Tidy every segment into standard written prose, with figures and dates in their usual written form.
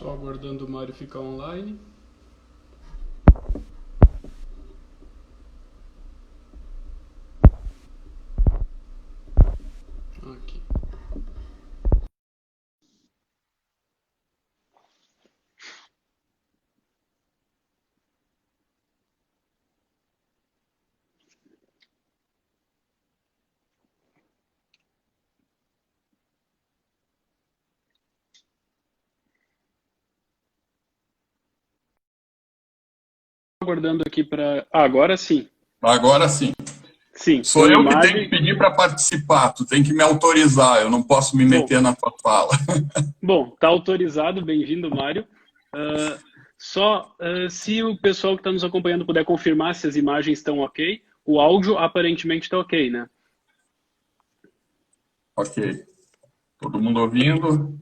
Só aguardando o Mário ficar online. Aqui. Aguardando aqui para. Ah, agora sim. Agora sim. Sim, Sou tem eu que tenho que imagem. pedir para participar, tu tem que me autorizar, eu não posso me Bom, meter na tua fala. bom, tá autorizado. Bem-vindo, Mário. Ah, se o pessoal que está nos acompanhando puder confirmar se as imagens estão ok, o áudio aparentemente está ok, né? Ok. Todo mundo ouvindo?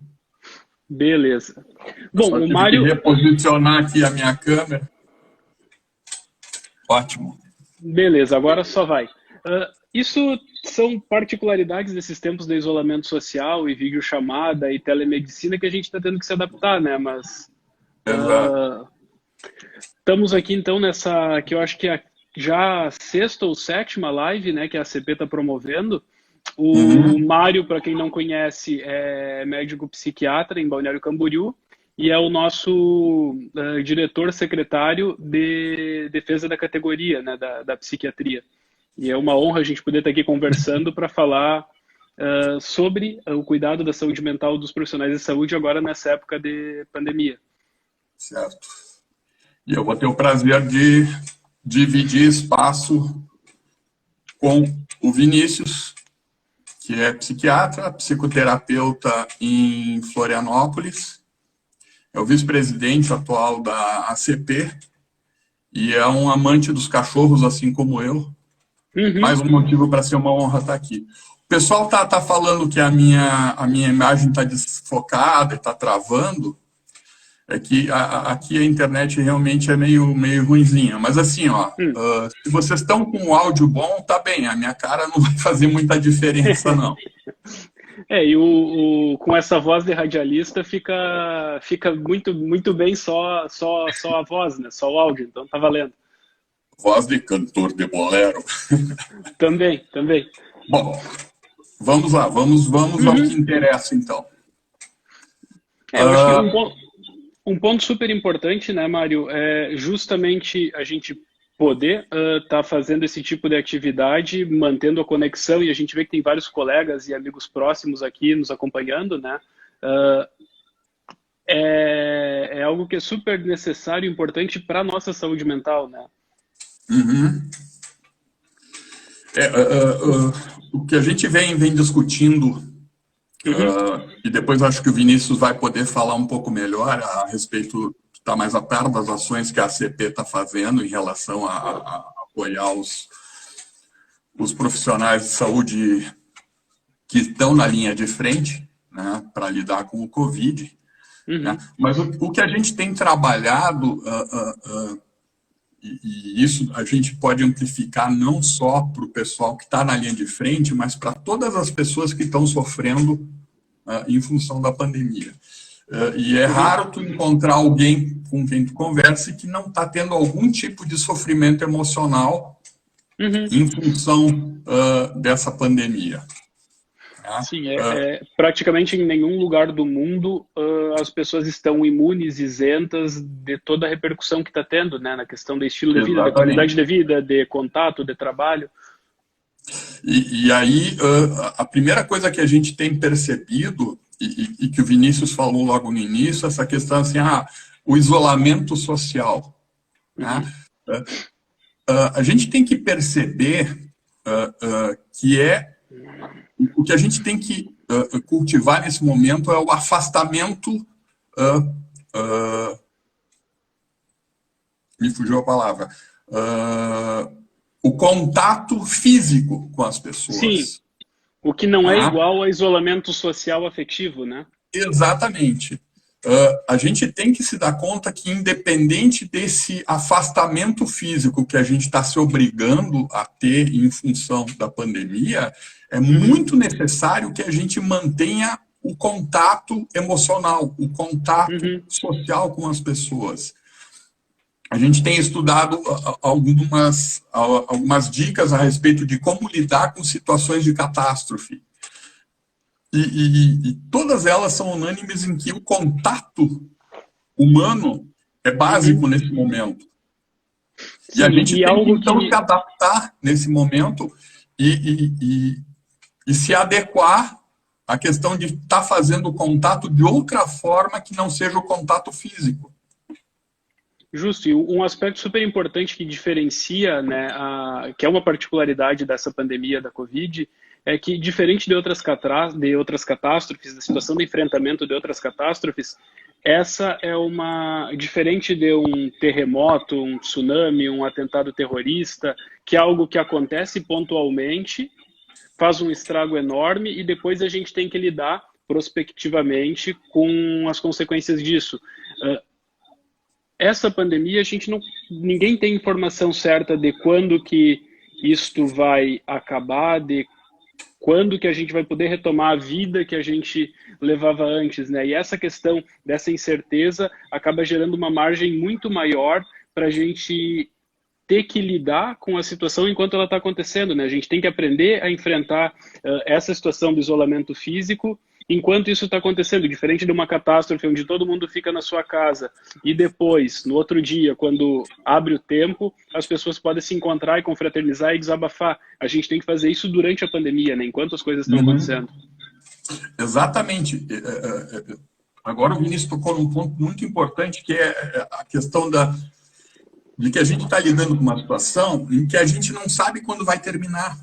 Beleza. Eu Bom, só o tive que Mário. reposicionar aqui a minha câmera. Ótimo. Beleza, agora só vai. Isso são particularidades desses tempos de isolamento social e videochamada e telemedicina que a gente está tendo que se adaptar, né? Mas Exato. estamos aqui então nessa, que eu acho que é já a sexta ou sétima live, né, que a ACP está promovendo. O Uhum. Mário, para quem não conhece, é médico psiquiatra em Balneário Camboriú e é o nosso diretor secretário de defesa da categoria, né, da psiquiatria. E é uma honra a gente poder estar aqui conversando para falar sobre o cuidado da saúde mental dos profissionais de saúde agora nessa época de pandemia. Certo. E eu vou ter o prazer de dividir espaço com o Vinícius, que é psiquiatra, psicoterapeuta em Florianópolis, é o vice-presidente atual da ACP e é um amante dos cachorros, assim como eu. Uhum. Mais um motivo para ser uma honra estar aqui. O pessoal tá falando que a minha imagem está desfocada e está travando. É que aqui a internet realmente é meio ruinzinha. Mas assim, ó, Hum. se vocês estão com o áudio bom, tá bem. A minha cara não vai fazer muita diferença, não. E com essa voz de radialista fica muito bem só a voz, né? Só o áudio, então tá valendo. Voz de cantor de bolero. Também. Bom, vamos lá, vamos ao que Uhum. interessa, então. Eu acho que Uh, um ponto super importante, né, Mário, é justamente a gente poder estar fazendo esse tipo de atividade, mantendo a conexão, e a gente vê que tem vários colegas e amigos próximos aqui nos acompanhando, né? Ah, é algo que é super necessário e importante para a nossa saúde mental, né? uhum. O que a gente vem discutindo, Uhum, e depois acho que o Vinícius vai poder falar um pouco melhor a respeito, está mais a par das ações que a ACP está fazendo em relação a apoiar os profissionais de saúde que estão na linha de frente, né, para lidar com o Covid. Né? uhum, Mas o que a gente tem trabalhado, e isso a gente pode amplificar não só para o pessoal que está na linha de frente, mas para todas as pessoas que estão sofrendo em função da pandemia. E é uhum, raro tu encontrar alguém com quem tu converse que não está tendo algum tipo de sofrimento emocional uhum. em função dessa pandemia. Né? Sim, praticamente em nenhum lugar do mundo as pessoas estão imunes, isentas de toda a repercussão que está tendo, né, na questão do estilo de vida, da qualidade de Exatamente. vida, de contato, de trabalho. E aí, a primeira coisa que a gente tem percebido, e que o Vinícius falou logo no início, essa questão assim, o isolamento social. Né? Uhum, A gente tem que perceber que o que a gente tem que cultivar nesse momento é o afastamento, uh, uh, me fugiu a palavra, o contato físico com as sim, pessoas. o que não é Tá? igual a isolamento social afetivo, né? Exatamente. A gente tem que se dar conta que, independente desse afastamento físico que a gente está se obrigando a ter em função da pandemia, é Uhum, muito necessário que a gente mantenha o contato emocional, o contato social com as pessoas. A gente tem estudado algumas dicas a respeito de como lidar com situações de catástrofe. E todas elas são unânimes em que o contato humano é básico nesse momento. Sim, e a gente tem que, então, que... se adaptar nesse momento e se adequar à questão de estar fazendo contato de outra forma que não seja o contato físico. Justo, e um aspecto super importante que diferencia, né, que é uma particularidade dessa pandemia da Covid, é que, diferente de outras catástrofes, da situação de enfrentamento de outras catástrofes, essa é diferente de um terremoto, um tsunami, um atentado terrorista, que é algo que acontece pontualmente, faz um estrago enorme e depois a gente tem que lidar prospectivamente com as consequências disso. Essa pandemia, ninguém tem informação certa de quando que isto vai acabar, de quando que a gente vai poder retomar a vida que a gente levava antes, né? E essa questão dessa incerteza acaba gerando uma margem muito maior para a gente ter que lidar com a situação enquanto ela está acontecendo, né? A gente tem que aprender a enfrentar essa situação do isolamento físico enquanto isso está acontecendo, diferente de uma catástrofe onde todo mundo fica na sua casa e depois, no outro dia, quando abre o tempo, as pessoas podem se encontrar e confraternizar e desabafar. A gente tem que fazer isso durante a pandemia, né? Enquanto as coisas estão acontecendo. Exatamente. Agora o Vinícius tocou num ponto muito importante, que é a questão de que a gente está lidando com uma situação em que a gente não sabe quando vai terminar.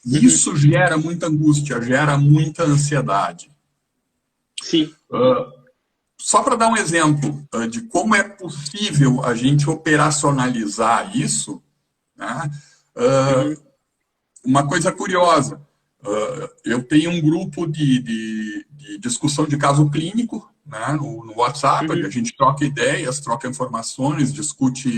E isso gera muita angústia, gera muita ansiedade. Sim. Só para dar um exemplo de como é possível a gente operacionalizar isso, né? Uma coisa curiosa, eu tenho um grupo de discussão de caso clínico, né, no WhatsApp, onde a gente troca ideias, troca informações, discute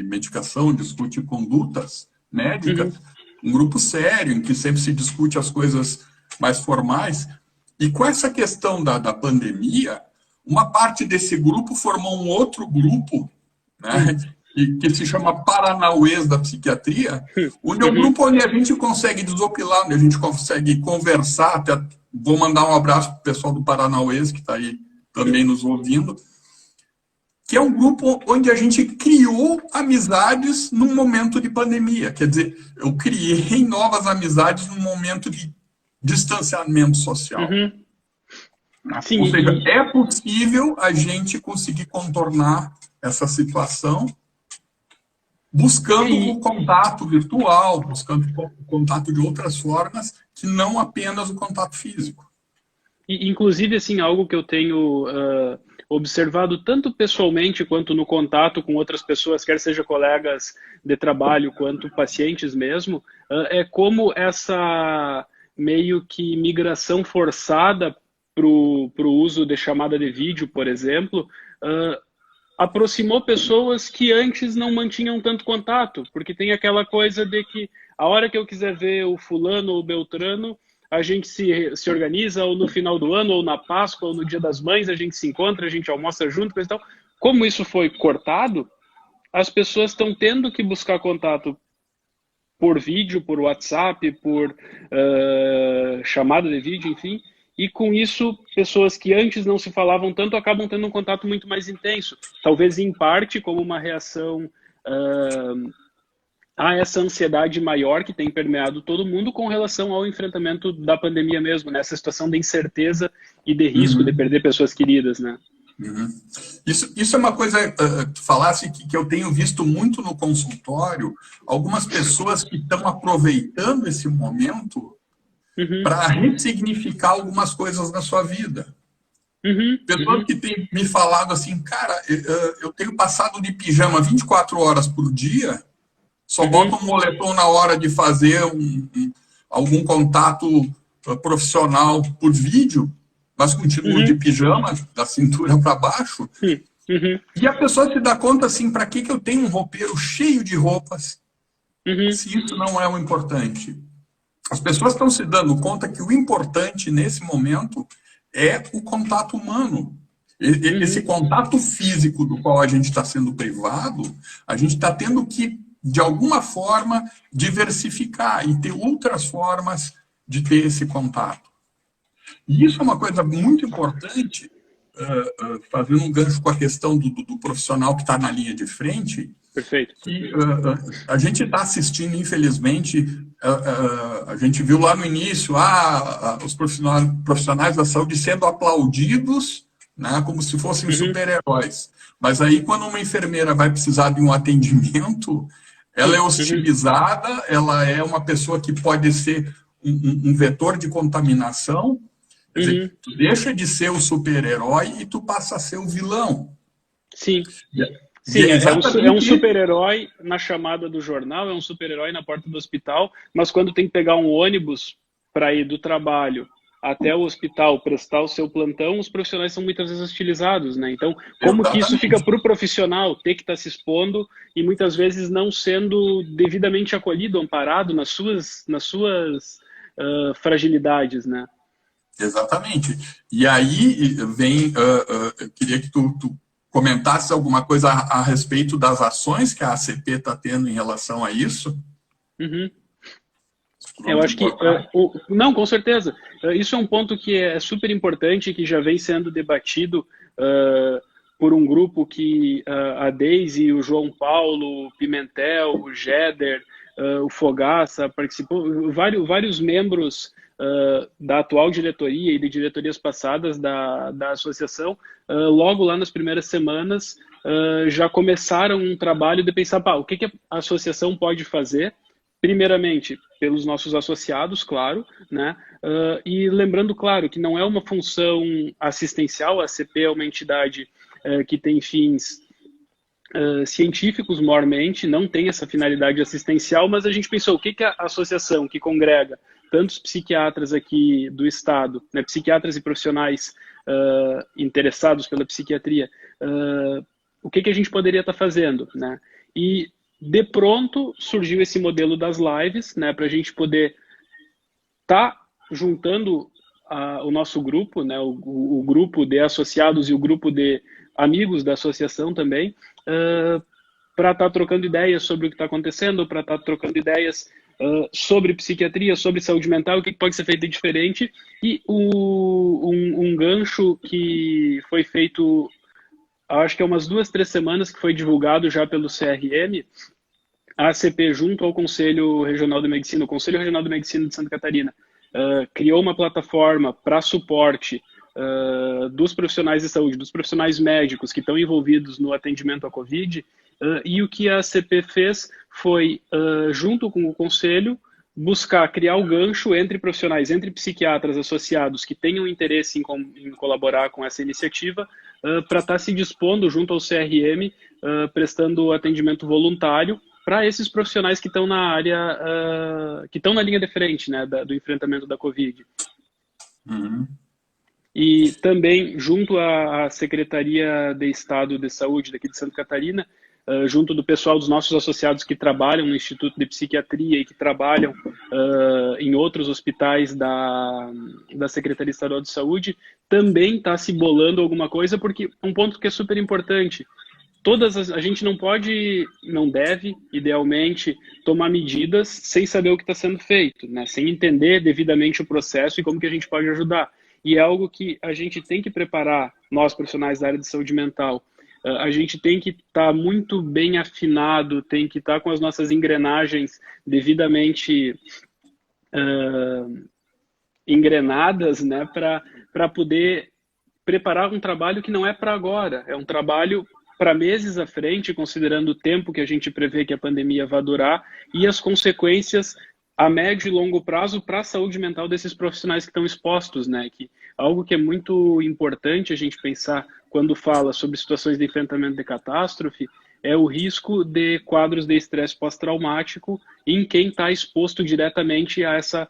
medicação, discute condutas médicas, um grupo sério, em que sempre se discute as coisas mais formais. E com essa questão da pandemia, uma parte desse grupo formou um outro grupo, né, que se chama Paranauês da Psiquiatria, onde é um grupo onde a gente consegue desopilar, onde a gente consegue conversar. Até vou mandar um abraço para o pessoal do Paranauês, que está aí também nos ouvindo, que é um grupo onde a gente criou amizades num momento de pandemia. Quer dizer, eu criei novas amizades num momento de distanciamento social. Sim, ou seja, é possível a gente conseguir contornar essa situação buscando o contato virtual, buscando o contato de outras formas, que não apenas o contato físico. Inclusive, assim, algo que eu tenho observado tanto pessoalmente quanto no contato com outras pessoas, quer seja colegas de trabalho quanto pacientes mesmo, é como essa meio que migração forçada para o uso de chamada de vídeo, por exemplo, aproximou pessoas que antes não mantinham tanto contato, porque tem aquela coisa de que a hora que eu quiser ver o fulano ou o beltrano, a gente se organiza, ou no final do ano, ou na Páscoa, ou no Dia das Mães, a gente se encontra, a gente almoça junto, coisa e tal. Como isso foi cortado, as pessoas estão tendo que buscar contato por vídeo, por WhatsApp, por chamada de vídeo, enfim. E com isso, pessoas que antes não se falavam tanto acabam tendo um contato muito mais intenso. Talvez em parte como uma reação a essa ansiedade maior que tem permeado todo mundo com relação ao enfrentamento da pandemia mesmo, nessa situação de incerteza e de risco de perder pessoas queridas, né? Isso é uma coisa que tu falasse que eu tenho visto muito no consultório, algumas pessoas que estão aproveitando esse momento para ressignificar algumas coisas na sua vida. Pessoas que têm me falado assim, cara, eu tenho passado de pijama 24 horas por dia, só boto um moletom na hora de fazer algum contato profissional por vídeo, mas continuo de pijama, da cintura para baixo. E a pessoa se dá conta assim, para que eu tenho um roupeiro cheio de roupas, se isso não é o importante? As pessoas estão se dando conta que o importante nesse momento é o contato humano. Esse contato físico do qual a gente está sendo privado, a gente está tendo que, de alguma forma, diversificar e ter outras formas de ter esse contato. E isso é uma coisa muito importante, fazendo um gancho com a questão do profissional que está na linha de frente, Perfeito. que a gente está assistindo, infelizmente, a gente viu lá no início os profissionais da saúde sendo aplaudidos, né, como se fossem super-heróis. Mas aí, quando uma enfermeira vai precisar de um atendimento, ela é hostilizada, ela é uma pessoa que pode ser um vetor de contaminação. Quer dizer, tu deixa de ser o super-herói e tu passa a ser o vilão. Sim. Sim, é um super-herói na chamada do jornal, é um super-herói na porta do hospital, mas quando tem que pegar um ônibus para ir do trabalho até o hospital prestar o seu plantão, os profissionais são muitas vezes hostilizados, né? Então, como que isso fica para o profissional ter que estar se expondo e muitas vezes não sendo devidamente acolhido, amparado nas suas fragilidades, né? Exatamente. E aí vem, eu queria que tu comentasse alguma coisa a respeito das ações que a ACP está tendo em relação a isso. Eu acho que, não, com certeza, isso é um ponto que é super importante, que já vem sendo debatido por um grupo que a Deise, o João Paulo, o Pimentel, o Jeder, o Fogaça participou, vários membros da atual diretoria e de diretorias passadas da associação, logo lá nas primeiras semanas, já começaram um trabalho de pensar, o que a associação pode fazer, primeiramente, pelos nossos associados, claro, né? E lembrando, claro, que não é uma função assistencial, a ACP é uma entidade que tem fins científicos, maiormente, não tem essa finalidade assistencial, mas a gente pensou, o que a associação que congrega tantos psiquiatras aqui do Estado, né, psiquiatras e profissionais interessados pela psiquiatria, o que a gente poderia estar fazendo, né? E de pronto surgiu esse modelo das lives, né, para a gente poder estar juntando o nosso grupo, né, o grupo de associados e o grupo de amigos da associação também, para estar trocando ideias sobre o que está acontecendo, para estar trocando ideias sobre psiquiatria, sobre saúde mental, o que pode ser feito de diferente. E um gancho que foi feito, acho que há umas 2, 3 semanas, que foi divulgado já pelo CRM, a ACP, junto ao Conselho Regional de Medicina, o Conselho Regional de Medicina de Santa Catarina, criou uma plataforma para suporte dos profissionais de saúde, dos profissionais médicos que estão envolvidos no atendimento à Covid, e o que a ACP fez foi, junto com o Conselho, buscar criar o gancho entre profissionais, entre psiquiatras associados que tenham interesse em colaborar com essa iniciativa, para estar se dispondo junto ao CRM, prestando atendimento voluntário para esses profissionais que estão na área, que estão na linha de frente, né, do enfrentamento da Covid. E também, junto à Secretaria de Estado de Saúde daqui de Santa Catarina, junto do pessoal dos nossos associados que trabalham no Instituto de Psiquiatria e que trabalham em outros hospitais da Secretaria Estadual de Saúde, também está se bolando alguma coisa, porque um ponto que é super importante, a gente não deve, idealmente, tomar medidas sem saber o que está sendo feito, né? Sem entender devidamente o processo e como que a gente pode ajudar. E é algo que a gente tem que preparar, nós profissionais da área de saúde mental. A gente tem que estar muito bem afinado, tem que estar com as nossas engrenagens devidamente engrenadas, né, para poder preparar um trabalho que não é para agora, é um trabalho para meses à frente, considerando o tempo que a gente prevê que a pandemia vai durar e as consequências a médio e longo prazo para a saúde mental desses profissionais que estão expostos, né? Que algo que é muito importante a gente pensar quando fala sobre situações de enfrentamento de catástrofe é o risco de quadros de estresse pós-traumático em quem está exposto diretamente a essa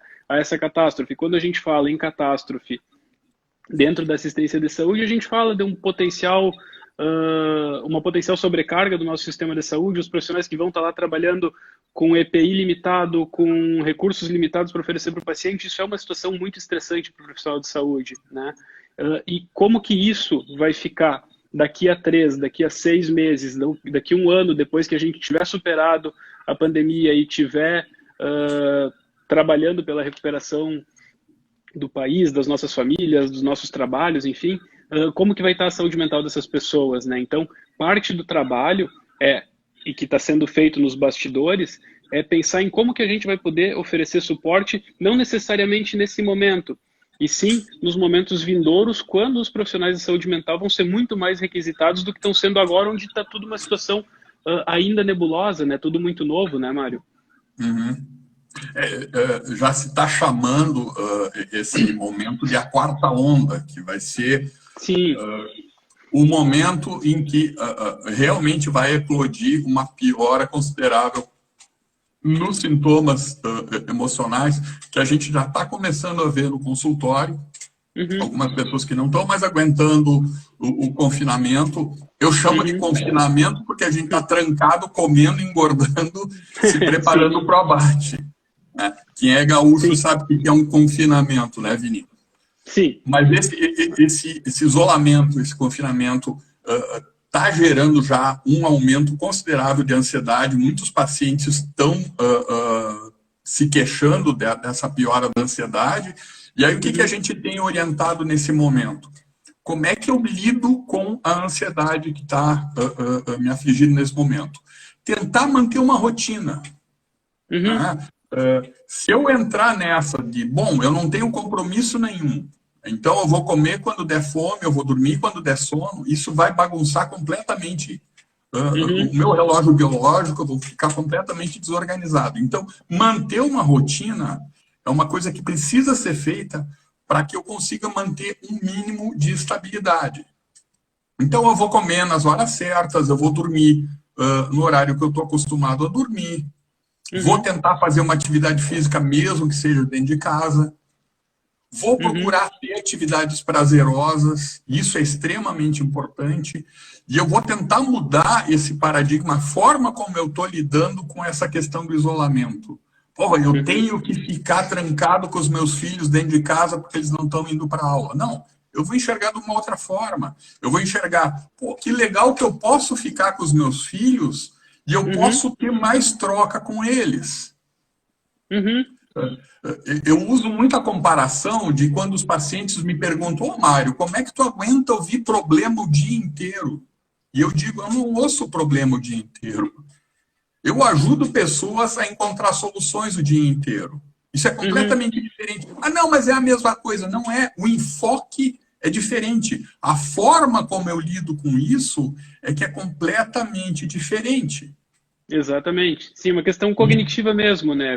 catástrofe. Quando a gente fala em catástrofe dentro da assistência de saúde, a gente fala de uma potencial sobrecarga do nosso sistema de saúde, os profissionais que vão estar lá trabalhando com EPI limitado, com recursos limitados para oferecer para o paciente, isso é uma situação muito estressante para o profissional de saúde, né? e como que isso vai ficar daqui a 3, daqui a 6 meses, daqui a 1 ano, depois que a gente tiver superado a pandemia e tiver trabalhando pela recuperação do país, das nossas famílias, dos nossos trabalhos, enfim, como que vai estar a saúde mental dessas pessoas, né? Então, parte do trabalho e que está sendo feito nos bastidores, é pensar em como que a gente vai poder oferecer suporte, não necessariamente nesse momento, e sim nos momentos vindouros, quando os profissionais de saúde mental vão ser muito mais requisitados do que estão sendo agora, onde está tudo uma situação ainda nebulosa, né? Tudo muito novo, né, Mário? Uhum. Já se está chamando esse momento de a quarta onda, que vai ser o momento em que realmente vai eclodir uma piora considerável nos sintomas emocionais, que a gente já está começando a ver no consultório. Algumas pessoas que não estão mais aguentando o confinamento. Eu chamo de confinamento porque a gente está trancado, comendo, engordando, se preparando para o abate. Né? Quem é gaúcho sabe que é um confinamento, né, Vini? Sim. Mas esse isolamento, esse confinamento está gerando já um aumento considerável de ansiedade. Muitos pacientes estão se queixando dessa piora da ansiedade. E aí, o que a gente tem orientado nesse momento? Como é que eu lido com a ansiedade que está me afligindo nesse momento? Tentar manter uma rotina. Né? Se eu entrar nessa de, bom, eu não tenho compromisso nenhum, então eu vou comer quando der fome, eu vou dormir quando der sono, isso vai bagunçar completamente o meu relógio biológico, eu vou ficar completamente desorganizado. Então, manter uma rotina é uma coisa que precisa ser feita para que eu consiga manter um mínimo de estabilidade. Então, eu vou comer nas horas certas, eu vou dormir no horário que eu estou acostumado a dormir, vou tentar fazer uma atividade física mesmo que seja dentro de casa, vou procurar ter atividades prazerosas, isso é extremamente importante, e eu vou tentar mudar esse paradigma, a forma como eu estou lidando com essa questão do isolamento. Eu tenho que ficar trancado com os meus filhos dentro de casa porque eles não estão indo para a aula. Não, eu vou enxergar de uma outra forma. Eu vou enxergar, que legal que eu posso ficar com os meus filhos e eu posso ter mais troca com eles. Eu uso muito a comparação de quando os pacientes me perguntam, Mário, como é que tu aguenta ouvir problema o dia inteiro? E eu digo, eu não ouço problema o dia inteiro. Eu ajudo pessoas a encontrar soluções o dia inteiro. Isso é completamente diferente. Não, mas é a mesma coisa. Não é. O enfoque é diferente. A forma como eu lido com isso é que é completamente diferente. Exatamente. Sim, uma questão cognitiva mesmo, né?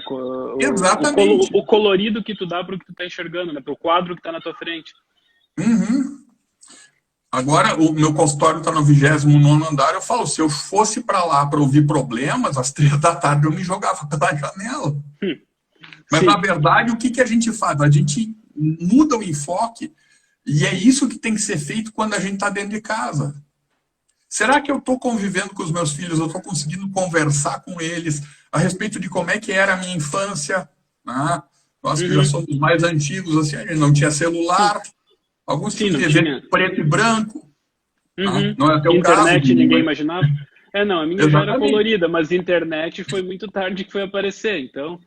Exatamente. O colorido que tu dá para o que tu está enxergando, né? Para o quadro que está na tua frente. Agora, o meu consultório está no 29º andar, eu falo, se eu fosse para lá para ouvir problemas, às 3 da tarde eu me jogava pela janela. Mas, na verdade, o que a gente faz? A gente muda o enfoque e é isso que tem que ser feito quando a gente está dentro de casa. Será que eu estou convivendo com os meus filhos, eu estou conseguindo conversar com eles a respeito de como é que era a minha infância? Nós que já somos mais antigos, assim, a gente não tinha celular. Alguns tinham TV preto e branco. Não é teu internet, caso, ninguém imaginava. Não, a minha já era colorida, mas a internet foi muito tarde que foi aparecer, então...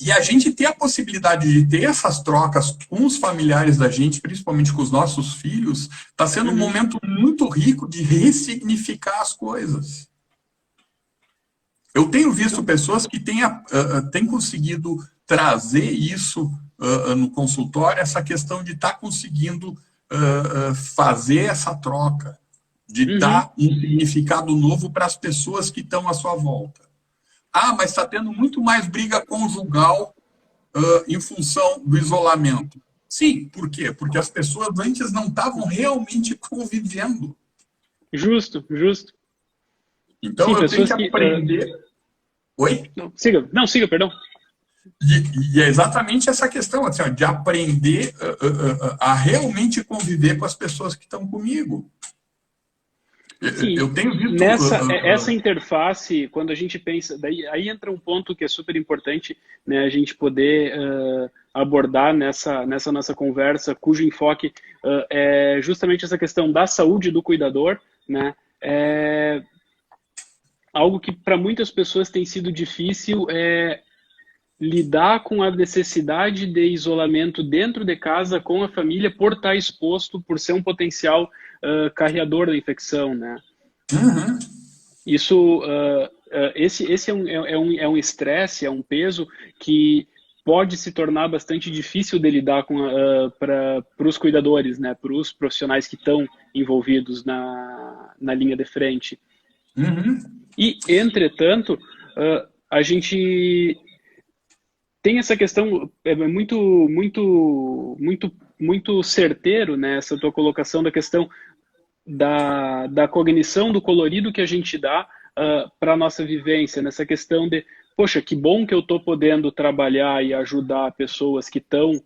E a gente ter a possibilidade de ter essas trocas com os familiares da gente, principalmente com os nossos filhos, está sendo um momento muito rico de ressignificar as coisas. Eu tenho visto pessoas que têm conseguido trazer isso no consultório, essa questão de estar conseguindo fazer essa troca, de dar um significado novo para as pessoas que estão à sua volta. Mas está tendo muito mais briga conjugal em função do isolamento. Sim, por quê? Porque as pessoas antes não estavam realmente convivendo. Justo. Então, sim, eu tenho que aprender... Oi? Não, siga, perdão. E é exatamente essa questão, assim, de aprender a realmente conviver com as pessoas que estão comigo. Sim, Eu tenho visto... essa interface, quando a gente pensa, aí entra um ponto que é super importante, né, a gente poder abordar nessa nossa conversa, cujo enfoque é justamente essa questão da saúde do cuidador, né, algo que para muitas pessoas tem sido difícil lidar com a necessidade de isolamento dentro de casa com a família por estar exposto, por ser um potencial carreador da infecção, né? Uhum. Isso, esse é um estresse, é um peso que pode se tornar bastante difícil de lidar com para os cuidadores, né? Para os profissionais que estão envolvidos na linha de frente. Uhum. E, entretanto, a gente tem essa questão muito certeiro, né? Essa tua colocação da questão da cognição, do colorido que a gente dá para a nossa vivência, nessa questão de, poxa, que bom que eu estou podendo trabalhar e ajudar pessoas que estão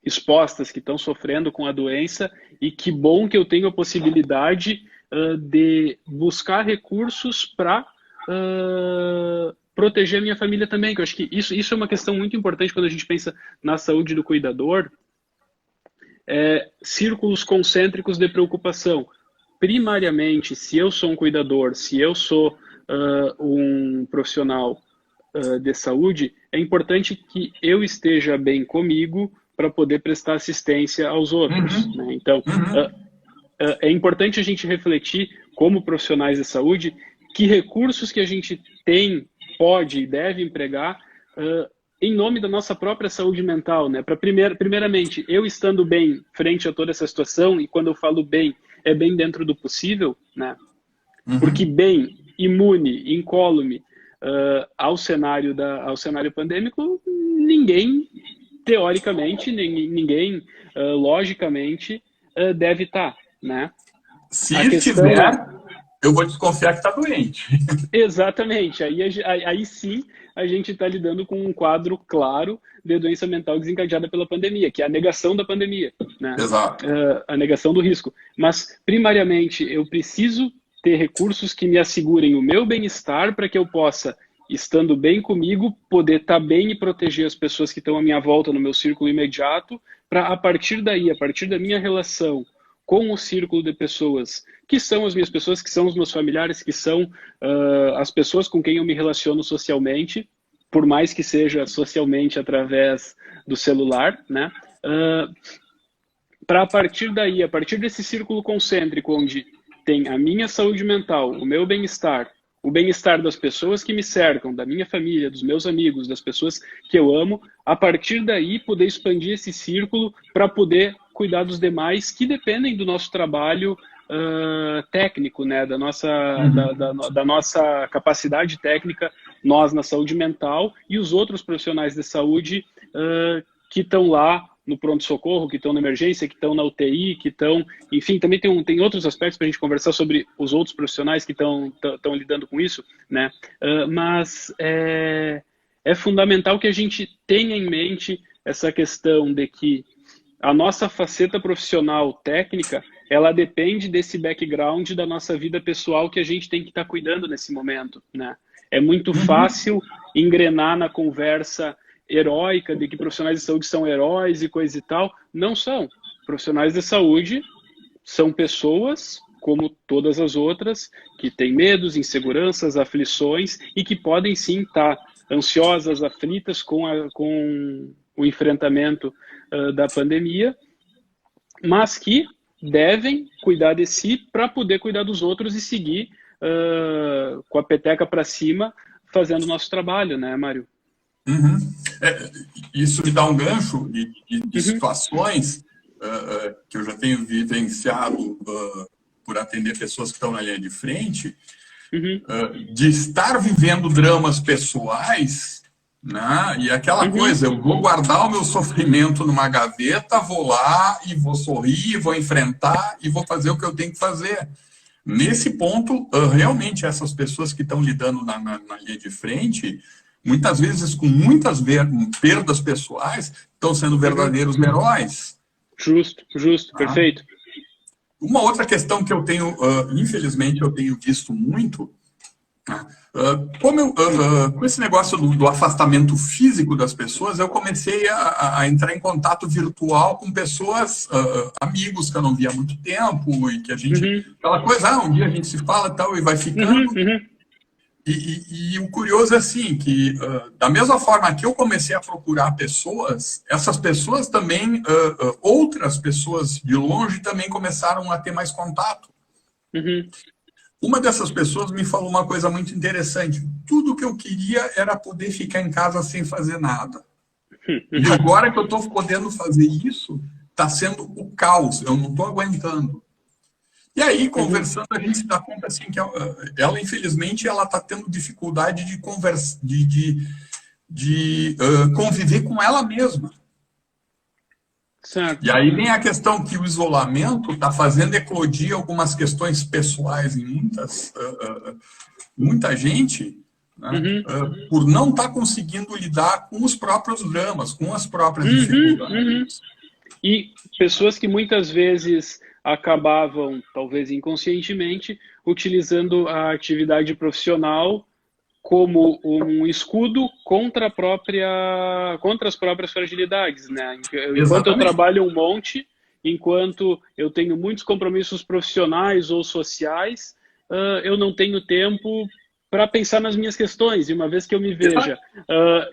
expostas, que estão sofrendo com a doença, e que bom que eu tenho a possibilidade de buscar recursos para proteger a minha família também, que eu acho que isso é uma questão muito importante quando a gente pensa na saúde do cuidador, círculos concêntricos de preocupação. Primariamente, se eu sou um cuidador, se eu sou um profissional de saúde, é importante que eu esteja bem comigo para poder prestar assistência aos outros. Uhum. Né? Então, é importante a gente refletir, como profissionais de saúde, que recursos que a gente tem, pode e deve empregar em nome da nossa própria saúde mental, né? Para primeiramente, eu estando bem frente a toda essa situação, e quando eu falo bem, é bem dentro do possível, né? Uhum. Porque bem, imune, incólume ao cenário pandêmico, ninguém, teoricamente, ninguém, logicamente, deve estar, né? Se estiver, eu vou desconfiar que está doente. Exatamente. Aí sim a gente está lidando com um quadro claro de doença mental desencadeada pela pandemia, que é a negação da pandemia, né? Exato. A negação do risco. Mas, primariamente, eu preciso ter recursos que me assegurem o meu bem-estar para que eu possa, estando bem comigo, poder estar bem e proteger as pessoas que estão à minha volta no meu círculo imediato, para, a partir daí, a partir da minha relação com o círculo de pessoas, que são as minhas pessoas, que são os meus familiares, que são as pessoas com quem eu me relaciono socialmente, por mais que seja socialmente através do celular, né? Para, a partir daí, a partir desse círculo concêntrico, onde tem a minha saúde mental, o meu bem-estar, o bem-estar das pessoas que me cercam, da minha família, dos meus amigos, das pessoas que eu amo, a partir daí poder expandir esse círculo para poder cuidar dos demais que dependem do nosso trabalho técnico, né? da nossa capacidade técnica, nós na saúde mental e os outros profissionais de saúde que estão lá no pronto-socorro, que estão na emergência, que estão na UTI, que estão... Enfim, também tem outros aspectos para a gente conversar sobre os outros profissionais que estão lidando com isso, né? Mas é fundamental que a gente tenha em mente essa questão de que a nossa faceta profissional técnica, ela depende desse background da nossa vida pessoal que a gente tem que estar cuidando nesse momento, né? É muito fácil engrenar na conversa heróica de que profissionais de saúde são heróis e coisa e tal. Não são. Profissionais de saúde são pessoas, como todas as outras, que têm medos, inseguranças, aflições e que podem sim estar ansiosas, aflitas com o enfrentamento da pandemia, mas que devem cuidar de si para poder cuidar dos outros e seguir com a peteca para cima fazendo o nosso trabalho, né, Mário? Uhum. Isso me dá um gancho de situações que eu já tenho vivenciado por atender pessoas que estão na linha de frente, de estar vivendo dramas pessoais, né? E aquela coisa, eu vou guardar o meu sofrimento numa gaveta, vou lá e vou sorrir, vou enfrentar e vou fazer o que eu tenho que fazer. Nesse ponto, realmente essas pessoas que estão lidando na linha de frente, muitas vezes com muitas perdas pessoais, estão sendo verdadeiros heróis. Justo, perfeito. Uma outra questão que eu tenho, infelizmente, eu tenho visto muito, com esse negócio do afastamento físico das pessoas, eu comecei a entrar em contato virtual com pessoas, amigos que eu não via há muito tempo, e que a gente, aquela coisa, um dia a gente se fala e tal, e vai ficando. E o curioso é assim, que da mesma forma que eu comecei a procurar pessoas, essas pessoas também, outras pessoas de longe também começaram a ter mais contato. Uma dessas pessoas me falou uma coisa muito interessante. Tudo que eu queria era poder ficar em casa sem fazer nada. E agora que eu estou podendo fazer isso, está sendo o caos. Eu não estou aguentando. E aí, conversando, a gente se dá conta assim, que ela infelizmente, ela está tendo dificuldade de conviver com ela mesma. Certo. E aí vem a questão que o isolamento está fazendo eclodir algumas questões pessoais em muita gente, né, por não estar conseguindo lidar com os próprios dramas, com as próprias dificuldades. E pessoas que muitas vezes acabavam, talvez inconscientemente, utilizando a atividade profissional como um escudo contra as próprias fragilidades, né? Enquanto eu trabalho um monte, enquanto eu tenho muitos compromissos profissionais ou sociais, eu não tenho tempo para pensar nas minhas questões. E uma vez que eu me veja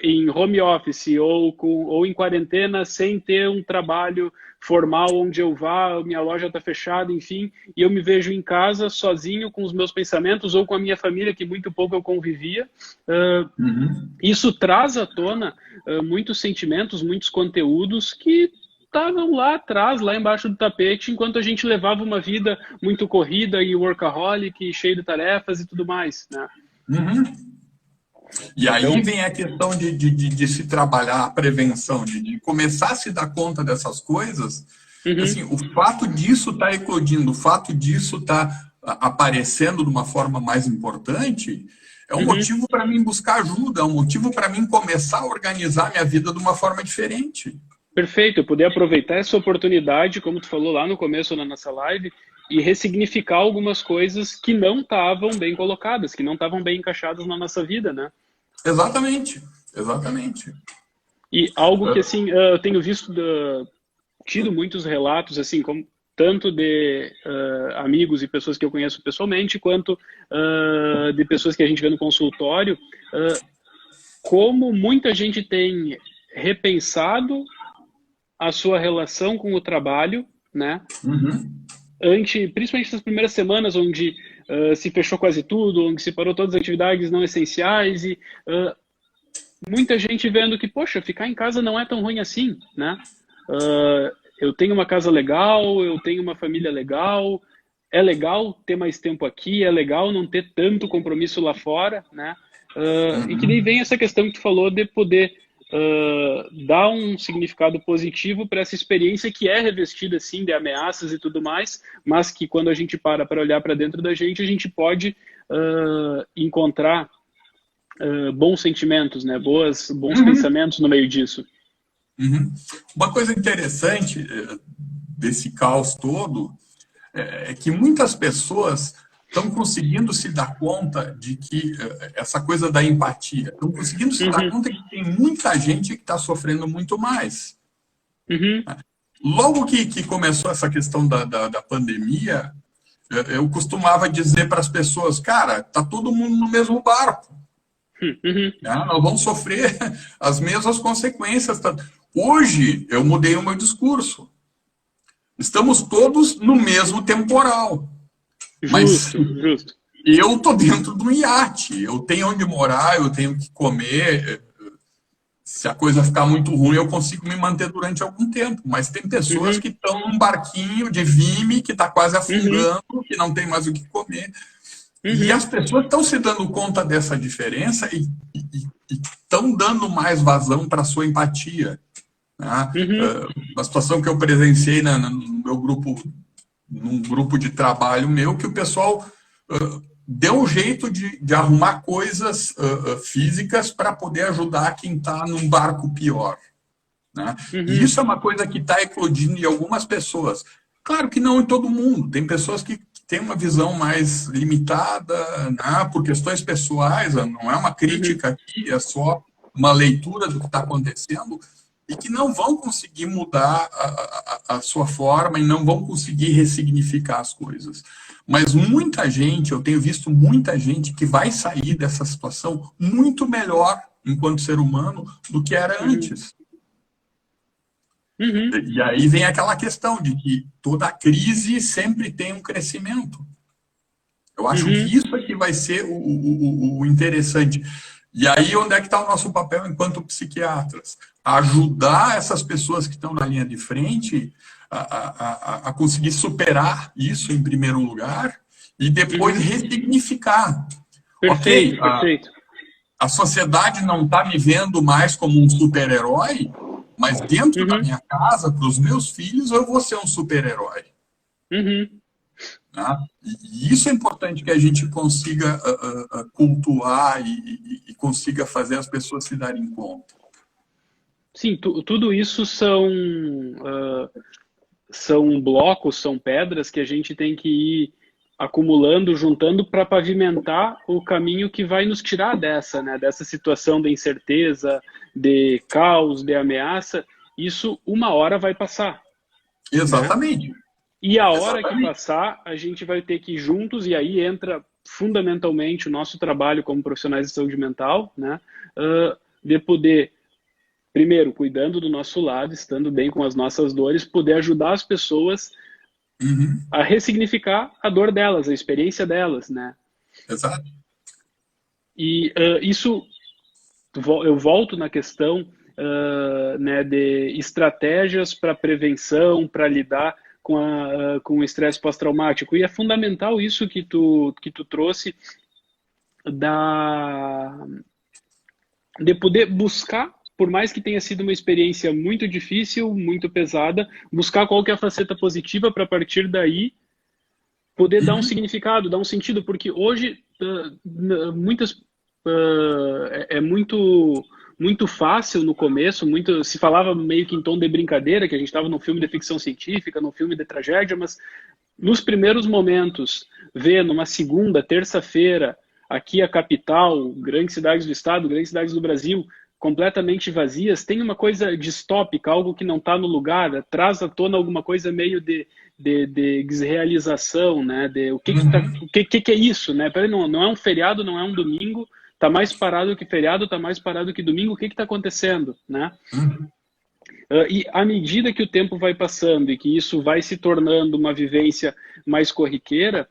em home office ou em quarentena, sem ter um trabalho formal onde eu vá, minha loja está fechada, enfim, e eu me vejo em casa sozinho com os meus pensamentos ou com a minha família, que muito pouco eu convivia, isso traz à tona muitos sentimentos, muitos conteúdos que estavam lá atrás, lá embaixo do tapete, enquanto a gente levava uma vida muito corrida e workaholic, cheio de tarefas e tudo mais, né? E aí vem a questão de se trabalhar a prevenção, de começar a se dar conta dessas coisas. Assim, o fato disso estar eclodindo, o fato disso estar aparecendo de uma forma mais importante, é um motivo para mim buscar ajuda, é um motivo para mim começar a organizar minha vida de uma forma diferente. Perfeito, eu poder aproveitar essa oportunidade, como tu falou lá no começo da nossa live, e ressignificar algumas coisas que não estavam bem colocadas, que não estavam bem encaixadas na nossa vida, né? Exatamente, exatamente. E algo que, assim, eu tenho tido muitos relatos, assim, como tanto de amigos e pessoas que eu conheço pessoalmente, quanto de pessoas que a gente vê no consultório, como muita gente tem repensado a sua relação com o trabalho, né? Principalmente nas primeiras semanas, onde se fechou quase tudo, onde se parou todas as atividades não essenciais e muita gente vendo que, poxa, ficar em casa não é tão ruim assim, né? Eu tenho uma casa legal, eu tenho uma família legal, é legal ter mais tempo aqui, é legal não ter tanto compromisso lá fora, né? E que nem vem essa questão que tu falou de poder dar um significado positivo para essa experiência que é revestida, assim, de ameaças e tudo mais, mas que quando a gente para olhar para dentro da gente, a gente pode encontrar bons sentimentos, né? Bons pensamentos no meio disso. Uma coisa interessante desse caos todo é que muitas pessoas estão conseguindo se dar conta de que essa coisa da empatia, estão conseguindo se dar conta que tem muita gente que está sofrendo muito mais. Logo que começou essa questão da pandemia, eu costumava dizer para as pessoas, cara, tá todo mundo no mesmo barco. Nós vamos sofrer as mesmas consequências. Hoje, eu mudei o meu discurso. Estamos todos no mesmo temporal. Mas justo. Eu estou dentro de um iate, eu tenho onde morar, eu tenho que comer. Se a coisa ficar muito ruim, eu consigo me manter durante algum tempo. Mas tem pessoas que estão num barquinho de Vime, que está quase afundando, que não tem mais o que comer. E as pessoas estão se dando conta dessa diferença e estão dando mais vazão para a sua empatia. Né? Uma situação que eu presenciei no meu grupo, num grupo de trabalho meu, que o pessoal deu um jeito de arrumar coisas físicas para poder ajudar quem está num barco pior. Né? E isso é uma coisa que está eclodindo em algumas pessoas. Claro que não em todo mundo. Tem pessoas que têm uma visão mais limitada, né, por questões pessoais, não é uma Uhum, crítica aqui, é só uma leitura do que está acontecendo, e que não vão conseguir mudar a sua forma e não vão conseguir ressignificar as coisas. Mas muita gente, eu tenho visto muita gente que vai sair dessa situação muito melhor enquanto ser humano do que era uhum, antes. uhum, E aí vem aquela questão de que toda crise sempre tem um crescimento. Eu acho uhum. que isso aqui vai ser o interessante. E aí, onde é que está o nosso papel enquanto psiquiatras? Ajudar essas pessoas que estão na linha de frente a conseguir superar isso em primeiro lugar e depois Uhum. ressignificar. Ok, Perfeito, perfeito. a sociedade não está me vendo mais como um super-herói, mas dentro da Uhum, minha casa, para os meus filhos, eu vou ser um super-herói. uhum. Né? E isso é importante que a gente consiga cultuar e consiga fazer as pessoas se darem conta. Sim, tudo isso são blocos, são pedras que a gente tem que ir acumulando, juntando para pavimentar o caminho que vai nos tirar dessa, né, dessa situação de incerteza, de caos, de ameaça. Isso uma hora vai passar, né? Exatamente. E a hora que Exatamente. passar, a gente vai ter que ir juntos, e aí entra fundamentalmente o nosso trabalho como profissionais de saúde mental, né? De poder, primeiro, cuidando do nosso lado, estando bem com as nossas dores, poder ajudar as pessoas Uhum. a ressignificar a dor delas, a experiência delas, né? Exato. E isso, eu volto na questão né, de estratégias para prevenção, para lidar com o estresse pós-traumático. E é fundamental isso que tu trouxe da, de poder buscar, por mais que tenha sido uma experiência muito difícil, muito pesada, buscar qual que é a faceta positiva para a partir daí poder dar um Uhum. significado, dar um sentido, porque hoje muitas é muito fácil no começo, muito se falava meio que em tom de brincadeira, que a gente estava num filme de ficção científica, num filme de tragédia, mas nos primeiros momentos, ver numa segunda, terça-feira, aqui a capital, grandes cidades do estado, grandes cidades do Brasil, completamente vazias, tem uma coisa distópica, algo que não está no lugar, traz à tona alguma coisa meio de desrealização, né? De Uhum. o que é isso, né? Peraí, não é um feriado, não é um domingo, tá mais parado que feriado, tá mais parado que domingo, o que está acontecendo, né? Uhum. E à medida que o tempo vai passando e que isso vai se tornando uma vivência mais corriqueira,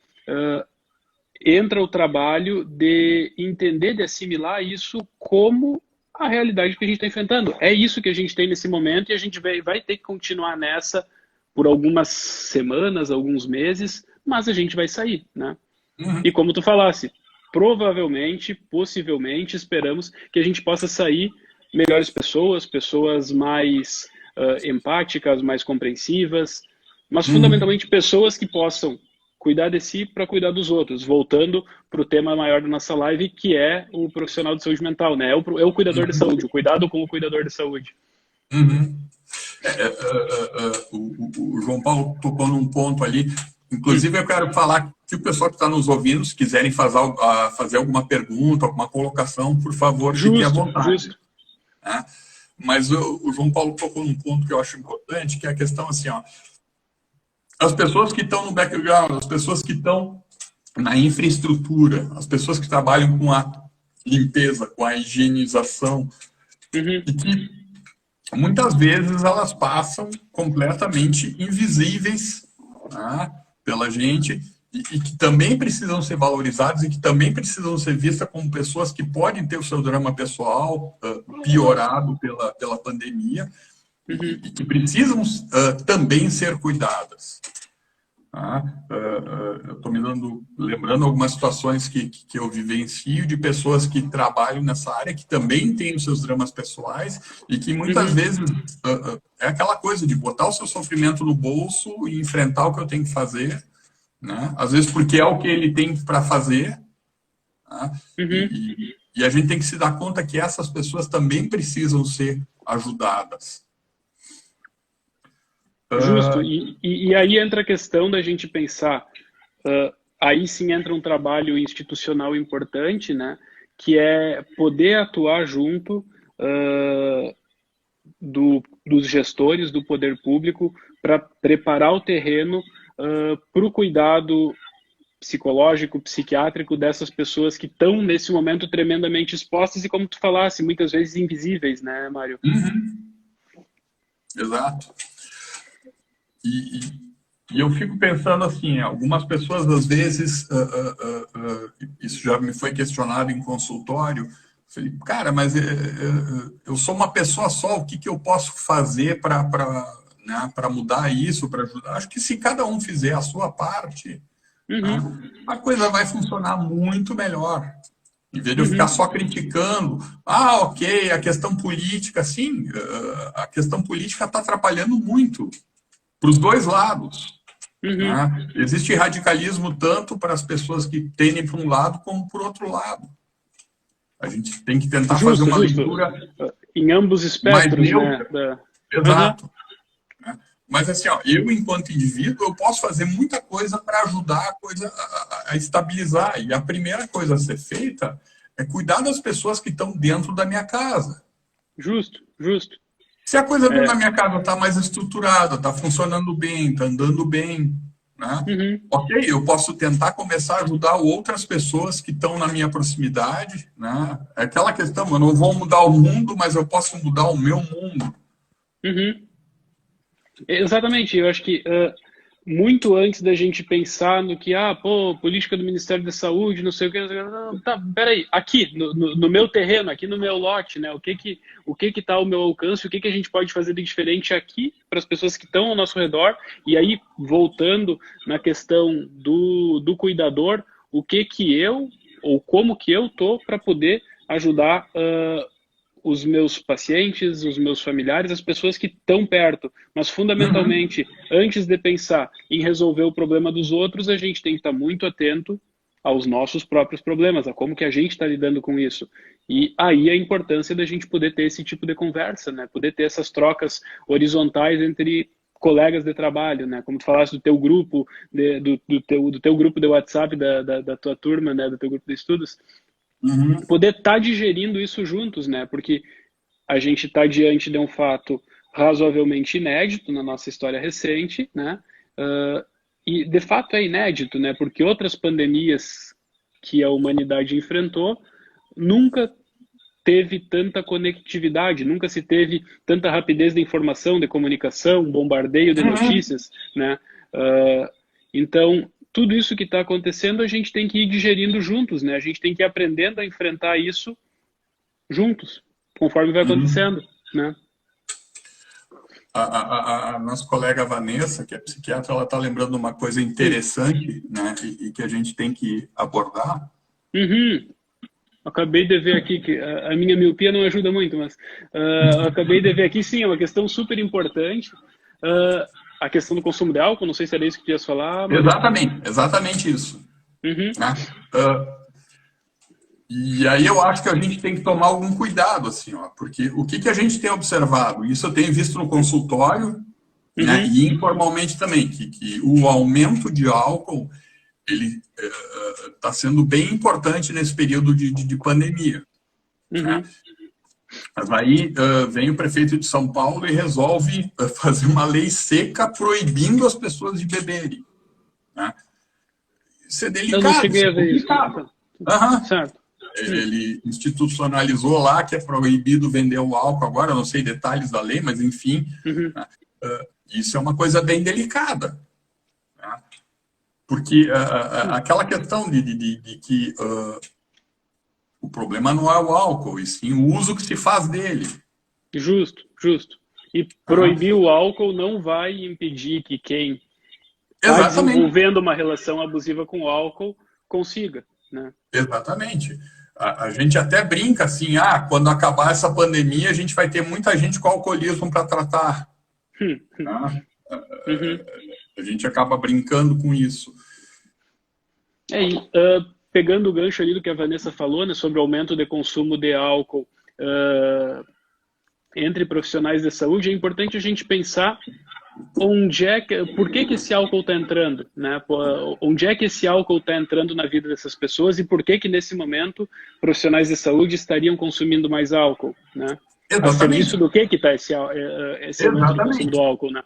entra o trabalho de entender, de assimilar isso como a realidade que a gente está enfrentando. É isso que a gente tem nesse momento e a gente vai ter que continuar nessa por algumas semanas, alguns meses, mas a gente vai sair, né? E Uhum. como tu falasse, provavelmente, possivelmente, esperamos que a gente possa sair melhores pessoas, pessoas mais empáticas, mais compreensivas, mas Uhum. fundamentalmente pessoas que possam cuidar de si para cuidar dos outros. Voltando para o tema maior da nossa live, que é o profissional de saúde mental, né? É o cuidador de saúde, o cuidado com o cuidador de saúde. Uhum. O João Paulo tocou num ponto ali. Inclusive, eu quero falar que o pessoal que está nos ouvindo, se quiserem fazer alguma pergunta, alguma colocação, por favor, fiquem à Justo, vontade. justo. Né? Mas o João Paulo tocou num ponto que eu acho importante, que é a questão assim, ó, as pessoas que estão no background, as pessoas que estão na infraestrutura, as pessoas que trabalham com a limpeza, com a higienização, Uhum, e que muitas vezes elas passam completamente invisíveis, né, pela gente e que também precisam ser valorizadas e que também precisam ser vistas como pessoas que podem ter o seu drama pessoal piorado pela pandemia uhum, e que precisam também ser cuidadas. Tá? Eu estou lembrando algumas situações que eu vivencio de pessoas que trabalham nessa área, que também têm os seus dramas pessoais e que muitas uhum, vezes é aquela coisa de botar o seu sofrimento no bolso e enfrentar o que eu tenho que fazer, né? Às vezes porque é o que ele tem para fazer, né? uhum. E a gente tem que se dar conta que essas pessoas também precisam ser ajudadas. Justo. E aí entra a questão da gente pensar, aí sim entra um trabalho institucional importante, né? Que é poder atuar junto dos gestores do poder público para preparar o terreno para o cuidado psicológico, psiquiátrico dessas pessoas que estão nesse momento tremendamente expostas e, como tu falasse, muitas vezes invisíveis, né, Mário? Exato. E eu fico pensando assim, algumas pessoas às vezes, isso já me foi questionado em consultório, falei, cara, mas eu sou uma pessoa só, o que eu posso fazer para mudar isso, para ajudar? Acho que se cada um fizer a sua parte, né, a coisa vai funcionar muito melhor. Em vez de eu ficar só criticando, ok, a questão política, sim, a questão política está atrapalhando muito para os dois lados. Né? Existe radicalismo tanto para as pessoas que tendem para um lado como para o outro lado. A gente tem que tentar fazer uma leitura em ambos espectros, né? Exato. Mas assim, eu enquanto indivíduo, eu posso fazer muita coisa para ajudar a coisa a estabilizar. E a primeira coisa a ser feita é cuidar das pessoas que estão dentro da minha casa. Justo. Se a coisa dentro da minha casa está mais estruturada, está funcionando bem, está andando bem, né? Ok, eu posso tentar começar a ajudar outras pessoas que estão na minha proximidade, né? É aquela questão, eu não vou mudar o mundo, mas eu posso mudar o meu mundo. Exatamente, eu acho que muito antes da gente pensar no que, política do Ministério da Saúde, não sei o que, não, tá, peraí, aqui, no meu terreno, aqui no meu lote, né, o que está ao meu alcance, o que a gente pode fazer de diferente aqui para as pessoas que estão ao nosso redor, e aí, voltando na questão do cuidador, o que eu, ou como que eu tô para poder ajudar os meus pacientes, os meus familiares, as pessoas que estão perto. Mas, fundamentalmente, antes de pensar em resolver o problema dos outros, a gente tem que estar muito atento aos nossos próprios problemas, a como que a gente está lidando com isso. E aí a importância da gente poder ter esse tipo de conversa, né? Poder ter essas trocas horizontais entre colegas de trabalho, né? Como tu falaste do teu grupo, do teu grupo de WhatsApp, da tua turma, né? Do teu grupo de estudos, poder estar digerindo isso juntos, né? Porque a gente está diante de um fato razoavelmente inédito na nossa história recente, né? E de fato é inédito, né? Porque outras pandemias que a humanidade enfrentou nunca teve tanta conectividade, nunca se teve tanta rapidez de informação, de comunicação, bombardeio de notícias, né? Então, tudo isso que está acontecendo, a gente tem que ir digerindo juntos, né? A gente tem que ir aprendendo a enfrentar isso juntos, conforme vai acontecendo, né? A nossa colega Vanessa, que é psiquiatra, ela está lembrando uma coisa interessante, né? E que a gente tem que abordar. Acabei de ver aqui que a minha miopia não ajuda muito, mas acabei de ver aqui, sim, é uma questão super importante. A questão do consumo de álcool, não sei se era isso que tu ias falar. Mas... Exatamente isso. Né? E aí eu acho que a gente tem que tomar algum cuidado, assim, porque o que a gente tem observado, isso eu tenho visto no consultório, né, e informalmente também, que o aumento de álcool, ele está sendo bem importante nesse período de pandemia. Né? Mas aí vem o prefeito de São Paulo e resolve fazer uma lei seca proibindo as pessoas de beberem. Né? Isso é delicado. Eu não cheguei a ver isso. Certo. Ele institucionalizou lá que é proibido vender o álcool agora, eu não sei detalhes da lei, mas enfim, isso é uma coisa bem delicada. Né? Porque aquela questão de que o problema não é o álcool, e sim o uso que se faz dele. Justo. E proibir o álcool não vai impedir que quem está desenvolvendo uma relação abusiva com o álcool consiga. Né? Exatamente. A gente até brinca assim, quando acabar essa pandemia, a gente vai ter muita gente com alcoolismo para tratar. A gente acaba brincando com isso. Pegando o gancho ali do que a Vanessa falou, né, sobre o aumento de consumo de álcool entre profissionais de saúde, é importante a gente pensar por que esse álcool está entrando, né? Onde é que esse álcool está entrando na vida dessas pessoas e por que nesse momento profissionais de saúde estariam consumindo mais álcool, né? A serviço Exatamente. do que está esse aumento do consumo do Exatamente. álcool, né?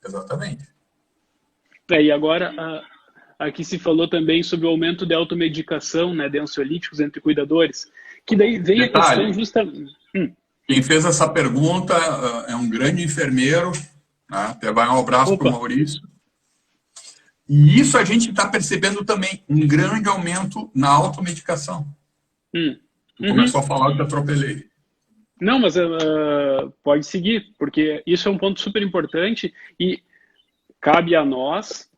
Exatamente. E agora, aqui se falou também sobre o aumento de automedicação, né, de ansiolíticos entre cuidadores, que daí vem a questão Detalhe, justamente... quem fez essa pergunta é um grande enfermeiro, né? Até vai um abraço para o Opa! Maurício. E isso a gente está percebendo também, um grande aumento na automedicação. Tu Uhum. começou a falar, eu te atropelei. Não, mas pode seguir, porque isso é um ponto super importante e cabe a nós,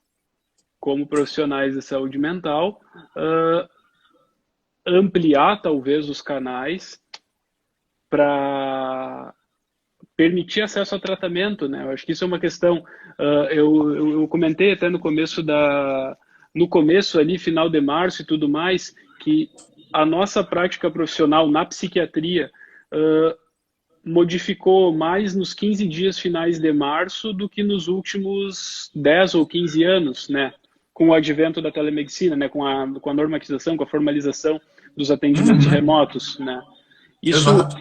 como profissionais de saúde mental, ampliar talvez os canais para permitir acesso ao tratamento, né? Eu acho que isso é uma questão. Eu comentei até no começo ali, final de março e tudo mais, que a nossa prática profissional na psiquiatria modificou mais nos 15 dias finais de março do que nos últimos 10 ou 15 anos, né? Com o advento da telemedicina, né? Com a normatização, com a formalização dos atendimentos remotos, né? Isso Exato.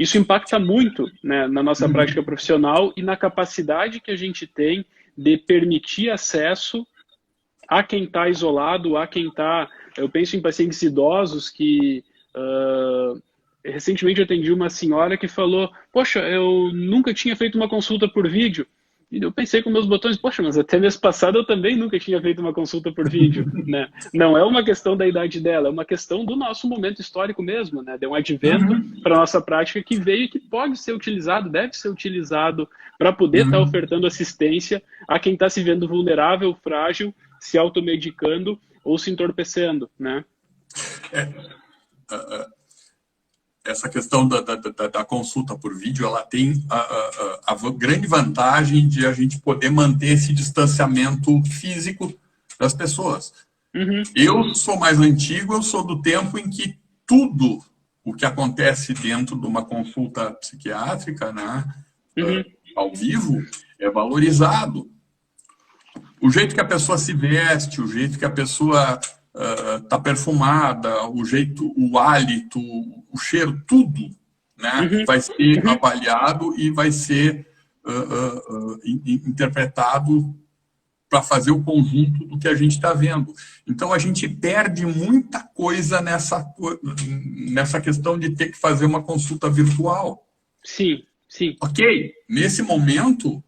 isso impacta muito, né, na nossa prática profissional e na capacidade que a gente tem de permitir acesso a quem está isolado, a quem está... Eu penso em pacientes idosos que... recentemente eu atendi uma senhora que falou: poxa, eu nunca tinha feito uma consulta por vídeo. E eu pensei com meus botões: poxa, mas até mês passado eu também nunca tinha feito uma consulta por vídeo, né? Não é uma questão da idade dela, é uma questão do nosso momento histórico mesmo, né? De um advento para a nossa prática que veio e que pode ser utilizado, deve ser utilizado para poder estar ofertando assistência a quem está se vendo vulnerável, frágil, se automedicando ou se entorpecendo, né? Essa questão da consulta por vídeo, ela tem a grande vantagem de a gente poder manter esse distanciamento físico das pessoas. Eu sou mais antigo, eu sou do tempo em que tudo o que acontece dentro de uma consulta psiquiátrica, né, ao vivo, é valorizado. O jeito que a pessoa se veste, o jeito que a pessoa tá perfumada, o jeito, o hálito, o cheiro, tudo, né, vai ser avaliado e vai ser interpretado para fazer o conjunto do que a gente está vendo. Então, a gente perde muita coisa nessa questão de ter que fazer uma consulta virtual. Sim, sim. Ok, nesse momento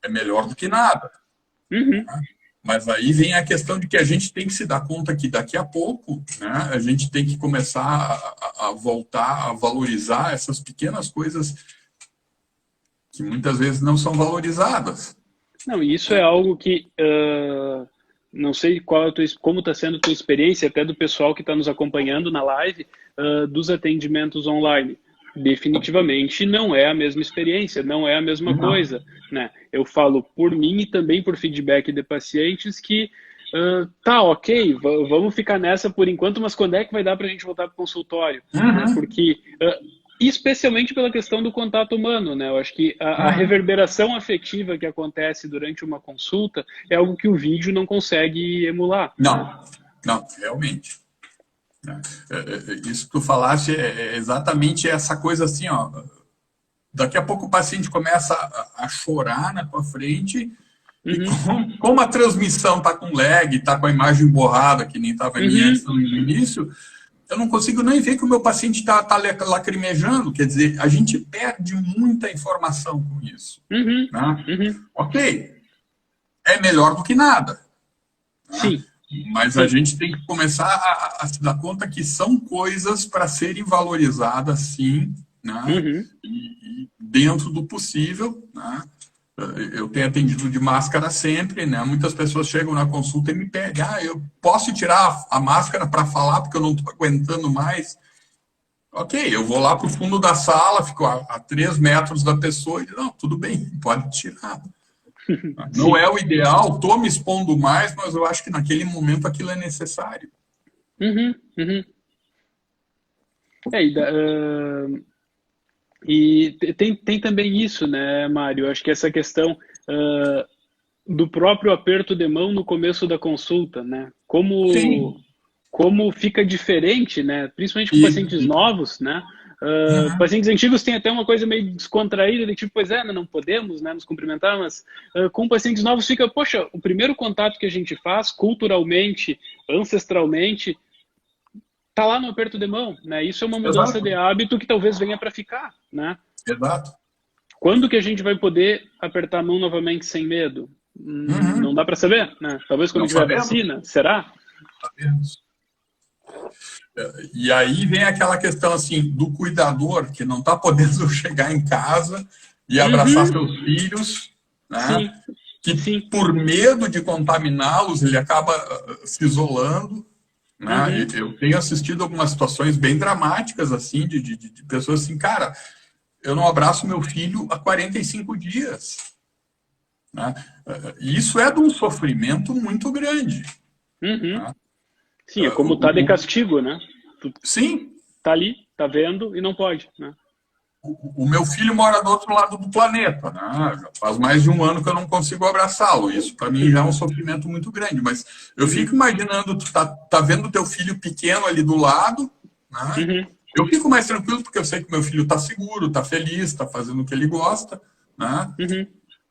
é melhor do que nada. Mas aí vem a questão de que a gente tem que se dar conta que daqui a pouco, né, a gente tem que começar a voltar a valorizar essas pequenas coisas que muitas vezes não são valorizadas. Não, isso é algo que não sei como está sendo a tua experiência, até do pessoal que está nos acompanhando na live, dos atendimentos online. Definitivamente não é a mesma experiência, não é a mesma coisa, né? Eu falo por mim e também por feedback de pacientes que tá ok, vamos ficar nessa por enquanto, mas quando é que vai dar para a gente voltar para o consultório? Né? Porque especialmente pela questão do contato humano, né? Eu acho que a reverberação afetiva que acontece durante uma consulta é algo que o vídeo não consegue emular. Não, não, realmente. Isso que tu falaste é exatamente essa coisa assim, ó. Daqui a pouco o paciente começa a chorar na tua frente e como a transmissão tá com lag, tá com a imagem borrada, que nem estava no início, eu não consigo nem ver que o meu paciente tá lacrimejando. Quer dizer, a gente perde muita informação com isso. Né? Ok, é melhor do que nada. Né? Sim. Mas a gente tem que começar a se dar conta que são coisas para serem valorizadas, sim, né? E dentro do possível, né? Eu tenho atendido de máscara sempre, né? Muitas pessoas chegam na consulta e me pedem: eu posso tirar a máscara para falar porque eu não estou aguentando mais? Ok, eu vou lá para o fundo da sala, fico a 3 metros da pessoa e digo: não, tudo bem, pode tirar. Não é o ideal, estou me expondo mais, mas eu acho que naquele momento aquilo é necessário. E tem também isso, né, Mário? Eu acho que essa questão do próprio aperto de mão no começo da consulta, né? Sim. Como fica diferente, né? Principalmente com E, pacientes novos, né? uhum, Pacientes antigos têm até uma coisa meio descontraída, de tipo, pois é, não podemos, né, nos cumprimentar, mas com pacientes novos fica, poxa, o primeiro contato que a gente faz, culturalmente, ancestralmente, tá lá no aperto de mão, né? Isso é uma mudança exato, de hábito que talvez venha para ficar, né? exato. Quando que a gente vai poder apertar a mão novamente sem medo? Não Uhum, dá para saber, né? Talvez quando não tiver sabemos, vacina, será? sabemos. E aí vem aquela questão assim do cuidador que não está podendo chegar em casa e abraçar Uhum. seus filhos, né? Sim, Que sim. por medo de contaminá-los ele acaba se isolando, né? Uhum. Eu tenho assistido algumas situações bem dramáticas assim de pessoas assim, cara, eu não abraço meu filho há 45 dias, né? E isso é de um sofrimento muito grande, Uhum. né? Sim, é como tá de castigo, né? Tu Sim, tá ali, tá vendo e não pode, né? o meu filho mora do outro lado do planeta, né? Já faz mais de um ano que eu não consigo abraçá-lo. Isso para mim já é um sofrimento muito grande. Mas eu Uhum. fico imaginando, tu tá vendo teu filho pequeno ali do lado, né? Uhum. Eu fico mais tranquilo porque eu sei que meu filho está seguro, está feliz, está fazendo o que ele gosta, né? Uhum.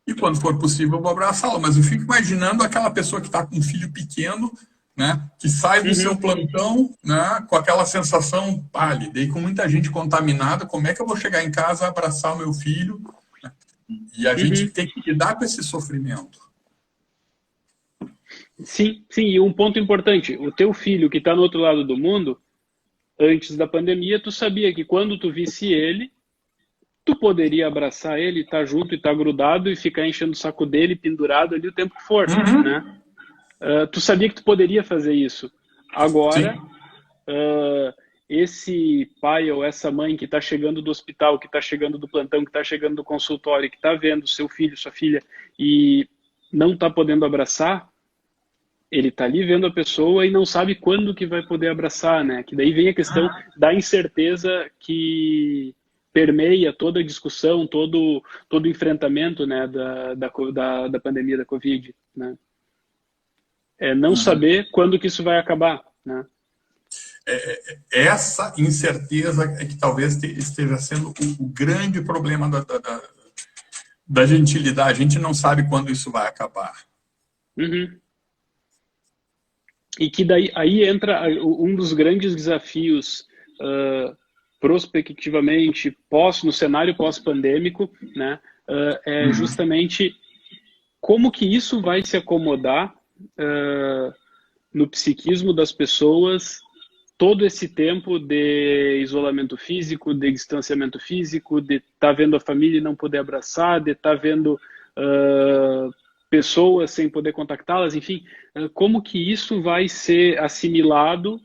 E quando for possível eu vou abraçá-lo. Mas eu fico imaginando aquela pessoa que está com um filho pequeno, né, que sai do seu Uhum. plantão, né, com aquela sensação, pálida e com muita gente contaminada, como é que eu vou chegar em casa abraçar o meu filho? E a gente Uhum. tem que lidar com esse sofrimento. Sim, sim, e um ponto importante, o teu filho que está no outro lado do mundo, antes da pandemia, tu sabia que quando tu visse ele, tu poderia abraçar ele, estar junto e estar grudado e ficar enchendo o saco dele, pendurado ali o tempo que for, né? Uhum. Tu sabia que tu poderia fazer isso. Agora, Sim. esse pai ou essa mãe que está chegando do hospital, que está chegando do plantão, que está chegando do consultório, que está vendo seu filho, sua filha e não está podendo abraçar, ele está ali vendo a pessoa e não sabe quando que vai poder abraçar, né? Que daí vem a questão da incerteza que permeia toda a discussão, todo o enfrentamento, né, da pandemia da Covid, né? É não Uhum. saber quando que isso vai acabar, né? Essa incerteza é que talvez esteja sendo o grande problema da gente lidar. A gente não sabe quando isso vai acabar. Uhum. E que daí aí entra um dos grandes desafios prospectivamente no cenário pós-pandêmico, né? É Uhum. justamente como que isso vai se acomodar no psiquismo das pessoas todo esse tempo de isolamento físico, de distanciamento físico, de estar vendo a família e não poder abraçar, de estar vendo pessoas sem poder contactá-las, enfim, como que isso vai ser assimilado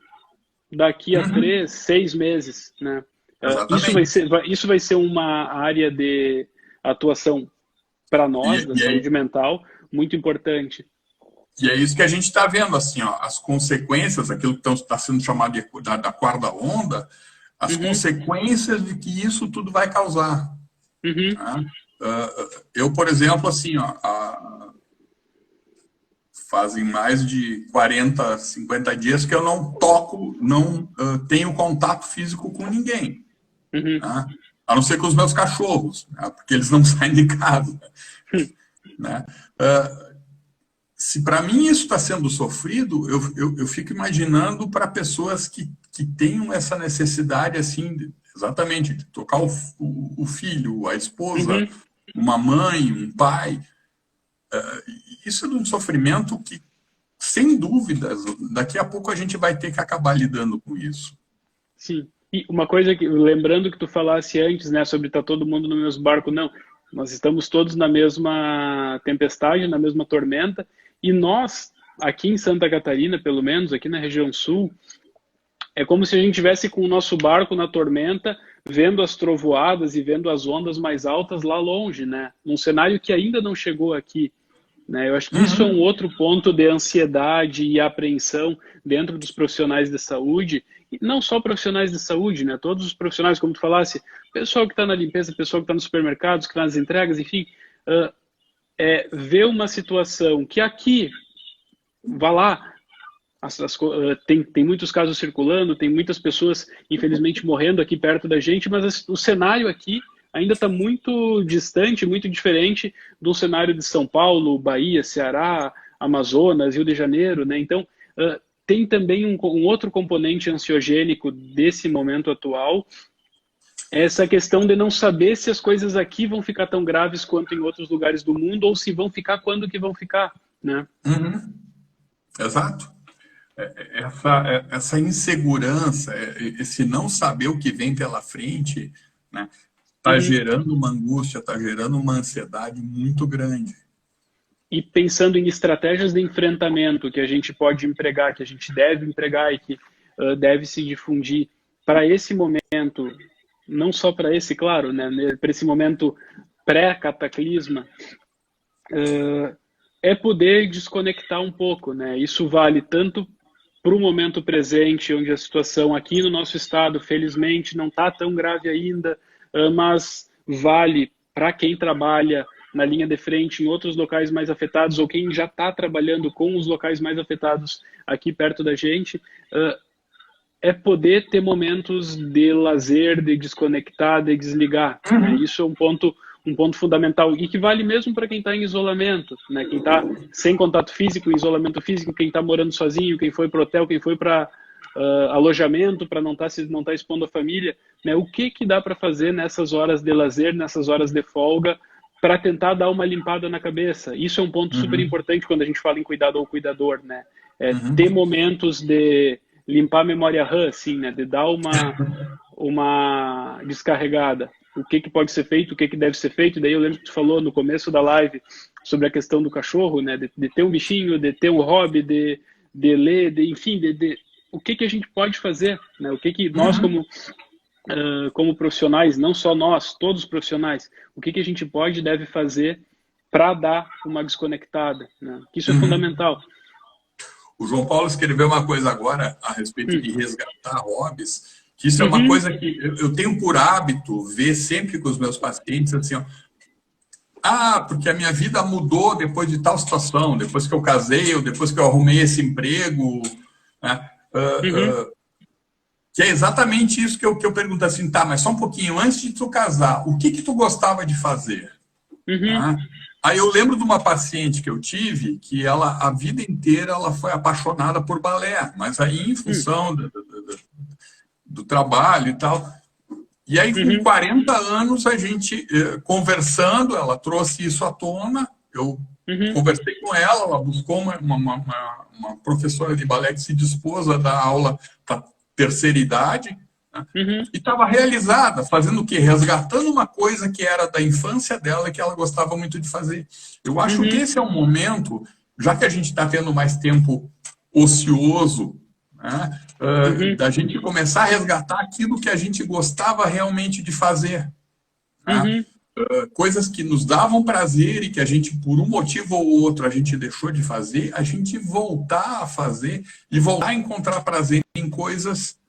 daqui a Uhum. 3, 6 meses, né? Exatamente. Isso vai ser uma área de atuação para nós, da E saúde aí, mental, muito importante. e é isso que a gente está vendo, assim, ó, as consequências, aquilo que está sendo chamado da quarta onda, as Uhum, consequências de que isso tudo vai causar. uhum, Né? Eu, por exemplo, assim, ó, fazem mais de 40, 50 dias que eu não toco, não tenho contato físico com ninguém. uhum, Né? A não ser com os meus cachorros, né? Porque eles não saem de casa. Né? Se para mim isso está sendo sofrido, eu fico imaginando para pessoas que tenham essa necessidade, assim, exatamente, de tocar o filho, a esposa, uhum. uma mãe, um pai. Isso é um sofrimento que, sem dúvidas, daqui a pouco a gente vai ter que acabar lidando com isso. Sim. E uma coisa que, lembrando que tu falasse antes, né, sobre estar todo mundo no mesmo barco, não. Nós estamos todos na mesma tempestade, na mesma tormenta, e nós, aqui em Santa Catarina, pelo menos, aqui na região sul, é como se a gente tivesse com o nosso barco na tormenta, vendo as trovoadas e vendo as ondas mais altas lá longe, né? Num cenário que ainda não chegou aqui, né? Eu acho que isso é um Uhum. outro ponto de ansiedade e apreensão dentro dos profissionais de saúde, e não só profissionais de saúde, né? Todos os profissionais, como tu falasse, pessoal que está na limpeza, pessoal que está nos supermercados, que está nas entregas, enfim, ver uma situação que aqui, vá lá, tem muitos casos circulando, tem muitas pessoas, infelizmente, morrendo aqui perto da gente, mas o cenário aqui ainda está muito distante, muito diferente do cenário de São Paulo, Bahia, Ceará, Amazonas, Rio de Janeiro, né? Então, tem também um outro componente ansiogênico desse momento atual, essa questão de não saber se as coisas aqui vão ficar tão graves quanto em outros lugares do mundo, ou se vão ficar quando que vão ficar, né? Uhum. Exato. Essa insegurança, esse não saber o que vem pela frente, né, está gerando uma angústia, está gerando uma ansiedade muito grande. E pensando em estratégias de enfrentamento que a gente pode empregar, que a gente deve empregar e que deve se difundir para esse momento, não só para esse, claro, né, para esse momento pré-cataclisma, é poder desconectar um pouco, né? Isso vale tanto para o momento presente, onde a situação aqui no nosso estado, felizmente, não está tão grave ainda, mas vale para quem trabalha na linha de frente em outros locais mais afetados, ou quem já está trabalhando com os locais mais afetados aqui perto da gente, é poder ter momentos de lazer, de desconectar, de desligar. Né? Isso é um ponto fundamental e que vale mesmo para quem está em isolamento, né? Quem está sem contato físico, em isolamento físico, quem está morando sozinho, quem foi para o hotel, quem foi para alojamento, para não tá expondo a família, né? O que dá para fazer nessas horas de lazer, nessas horas de folga, para tentar dar uma limpada na cabeça? Isso é um ponto super importante quando a gente fala em cuidado ou cuidador, né? Ter momentos de limpar a memória RAM, assim, né? De dar uma descarregada. O que pode ser feito, o que deve ser feito. Daí eu lembro que tu falou no começo da live sobre a questão do cachorro, né? De ter um bichinho, de ter um hobby, de ler, enfim, o que a gente pode fazer, né? O que nós como profissionais, não só nós, todos os profissionais, o que a gente pode e deve fazer para dar uma desconectada, né? Isso é fundamental. O João Paulo escreveu uma coisa agora a respeito de resgatar hobbies, que isso é uma coisa que eu tenho por hábito ver sempre com os meus pacientes, assim, ó, porque a minha vida mudou depois de tal situação, depois que eu casei, ou depois que eu arrumei esse emprego, né? Que é exatamente isso que eu pergunto assim, tá, mas só um pouquinho, antes de tu casar, o que tu gostava de fazer? Aí eu lembro de uma paciente que eu tive, que ela, a vida inteira, ela foi apaixonada por balé, mas aí em função do trabalho e tal. E aí, com 40 anos, a gente conversando, ela trouxe isso à tona, eu conversei com ela buscou uma professora de balé que se dispôs a dar aula para terceira idade, né? E estava realizada, fazendo o quê? Resgatando uma coisa que era da infância dela, que ela gostava muito de fazer. Eu acho que esse é um momento, já que a gente está tendo mais tempo ocioso, né? Da gente começar a resgatar aquilo que a gente gostava realmente de fazer. Né? Coisas que nos davam prazer e que a gente, por um motivo ou outro, a gente deixou de fazer, a gente voltar a fazer e voltar a encontrar prazer em coisas,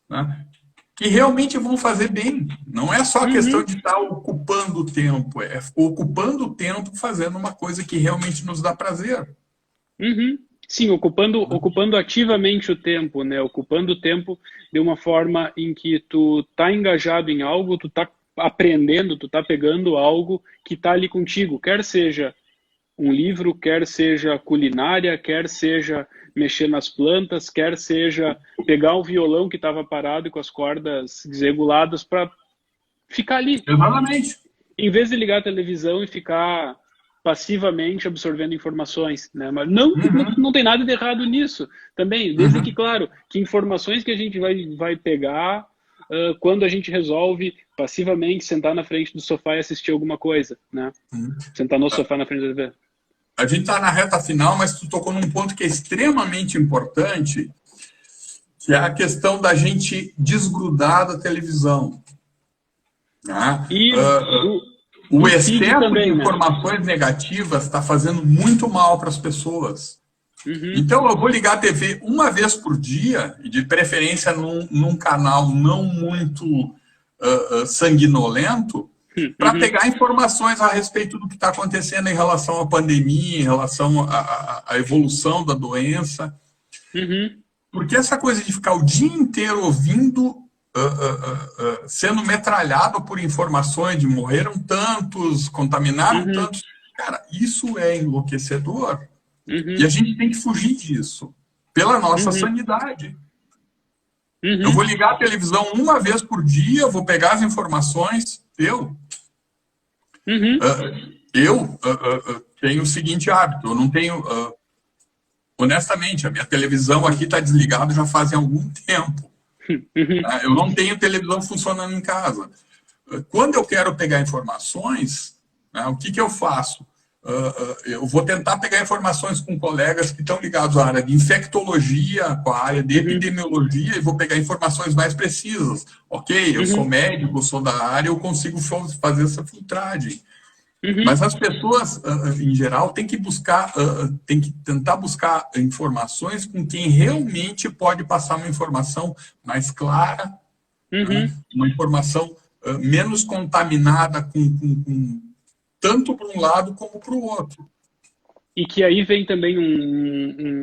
né, que realmente vão fazer bem. Não é só a questão de estar ocupando o tempo, é ocupando o tempo fazendo uma coisa que realmente nos dá prazer. Sim, ocupando ativamente o tempo, né? Ocupando o tempo de uma forma em que tu tá engajado em algo, tu tá aprendendo, tu tá pegando algo que tá ali contigo, quer seja um livro, quer seja culinária, quer seja mexer nas plantas, quer seja pegar um violão que estava parado e com as cordas desreguladas para ficar ali. Exatamente. Em vez de ligar a televisão e ficar passivamente absorvendo informações, né? Mas não tem nada de errado nisso também, desde que, claro, que informações que a gente vai pegar quando a gente resolve passivamente sentar na frente do sofá e assistir alguma coisa, né? Sentar no sofá na frente da TV. A gente está na reta final, mas tu tocou num ponto que é extremamente importante, que é a questão da gente desgrudar da televisão. Né? E o excesso também, de informações negativas está fazendo muito mal para as pessoas. Então, eu vou ligar a TV uma vez por dia, e de preferência num canal não muito sanguinolento, para pegar informações a respeito do que está acontecendo em relação à pandemia, em relação à evolução da doença. Porque essa coisa de ficar o dia inteiro ouvindo, sendo metralhado por informações de morreram tantos, contaminaram tantos, cara, isso é enlouquecedor. E a gente tem que fugir disso, pela nossa sanidade. Eu vou ligar a televisão uma vez por dia, vou pegar as informações, eu tenho o seguinte hábito, eu não tenho... honestamente, a minha televisão aqui está desligada já faz algum tempo. Eu não tenho televisão funcionando em casa. Quando eu quero pegar informações, o que eu faço? Eu vou tentar pegar informações com colegas que estão ligados à área de infectologia, com a área de epidemiologia, e vou pegar informações mais precisas. Ok, eu sou médico, sou da área, eu consigo fazer essa filtragem. Mas as pessoas, em geral, têm que tentar buscar informações com quem realmente pode passar uma informação mais clara, uma informação menos contaminada tanto para um lado como para o outro. E que aí vem também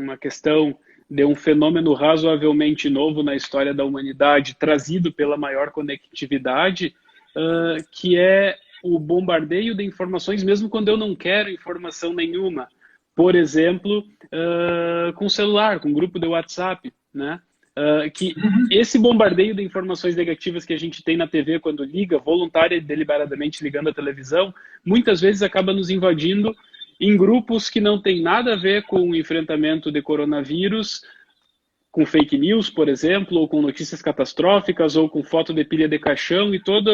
uma questão de um fenômeno razoavelmente novo na história da humanidade, trazido pela maior conectividade, que é o bombardeio de informações, mesmo quando eu não quero informação nenhuma. Por exemplo, com o celular, com o grupo de WhatsApp, né? Que esse bombardeio de informações negativas que a gente tem na TV quando liga, voluntária e deliberadamente ligando a televisão, muitas vezes acaba nos invadindo em grupos que não tem nada a ver com o enfrentamento de coronavírus, com fake news, por exemplo, ou com notícias catastróficas, ou com foto de pilha de caixão e todo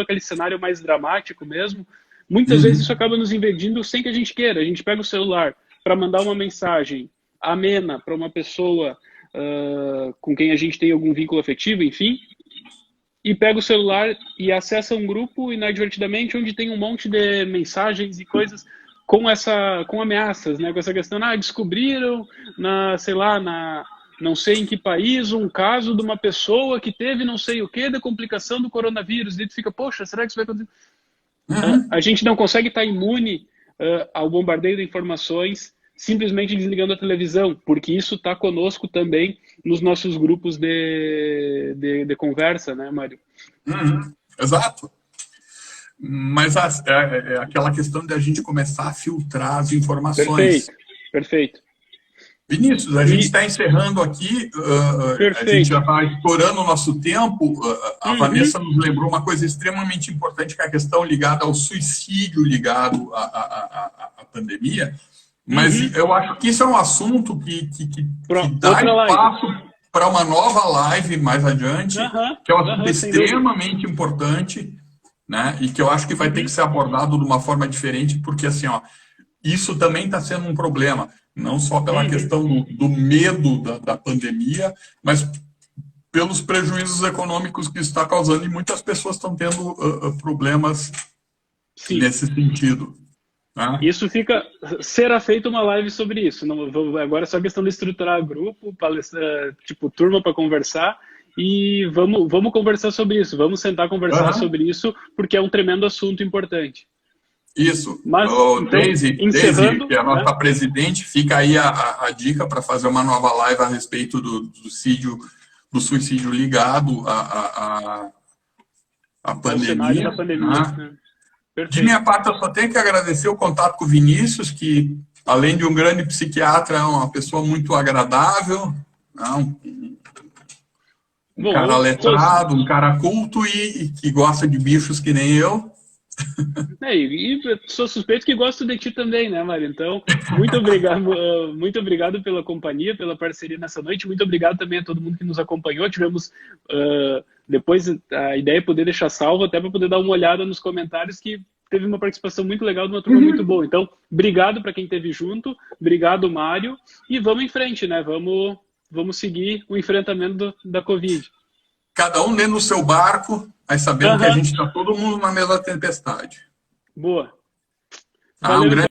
aquele cenário mais dramático mesmo. Muitas vezes isso acaba nos invadindo sem que a gente queira. A gente pega o celular para mandar uma mensagem amena para uma pessoa com quem a gente tem algum vínculo afetivo, enfim, e pega o celular e acessa um grupo inadvertidamente onde tem um monte de mensagens e coisas com ameaças, né? Com essa questão, descobriram não sei em que país, um caso de uma pessoa que teve não sei o que de complicação do coronavírus. E tu fica, poxa, será que isso vai acontecer? A gente não consegue estar imune ao bombardeio de informações simplesmente desligando a televisão, porque isso está conosco também nos nossos grupos de conversa, né, Mário? Exato. Mas é aquela questão de a gente começar a filtrar as informações. Perfeito. Vinícius, a gente está encerrando aqui, a gente já está estourando o nosso tempo. A Vanessa nos lembrou uma coisa extremamente importante, que é a questão ligada ao suicídio, ligado à pandemia. Mas eu acho que isso é um assunto que dá espaço para uma nova live mais adiante, que é um assunto extremamente importante, né? E que eu acho que vai ter que ser abordado de uma forma diferente, porque assim, isso também está sendo um problema, não só pela questão do medo da pandemia, mas pelos prejuízos econômicos que isso está causando, e muitas pessoas estão tendo problemas nesse sentido. Isso será feita uma live sobre isso. Agora é só questão de estruturar grupo, turma para conversar, e vamos conversar sobre isso. Vamos sentar conversar sobre isso, porque é um tremendo assunto importante. Isso. Mas, Daisy, que é a nossa presidente, fica aí a dica para fazer uma nova live a respeito do suicídio ligado à pandemia. Cenário da pandemia. De minha parte, eu só tenho que agradecer o contato com o Vinícius, que, além de um grande psiquiatra, é uma pessoa muito agradável, um cara letrado, um cara culto e que gosta de bichos que nem eu. E sou suspeito que gosto de ti também, né, Mário? Então, muito obrigado pela companhia, pela parceria nessa noite. Muito obrigado também a todo mundo que nos acompanhou. Tivemos, depois, a ideia é poder deixar salvo, até para poder dar uma olhada nos comentários, que teve uma participação muito legal, de uma turma muito boa. Então, obrigado para quem esteve junto, obrigado, Mário, e vamos em frente, né? Vamos seguir o enfrentamento da Covid. Cada um dentro do seu barco, mas sabendo que a gente está todo mundo na mesma tempestade. Boa. Um grande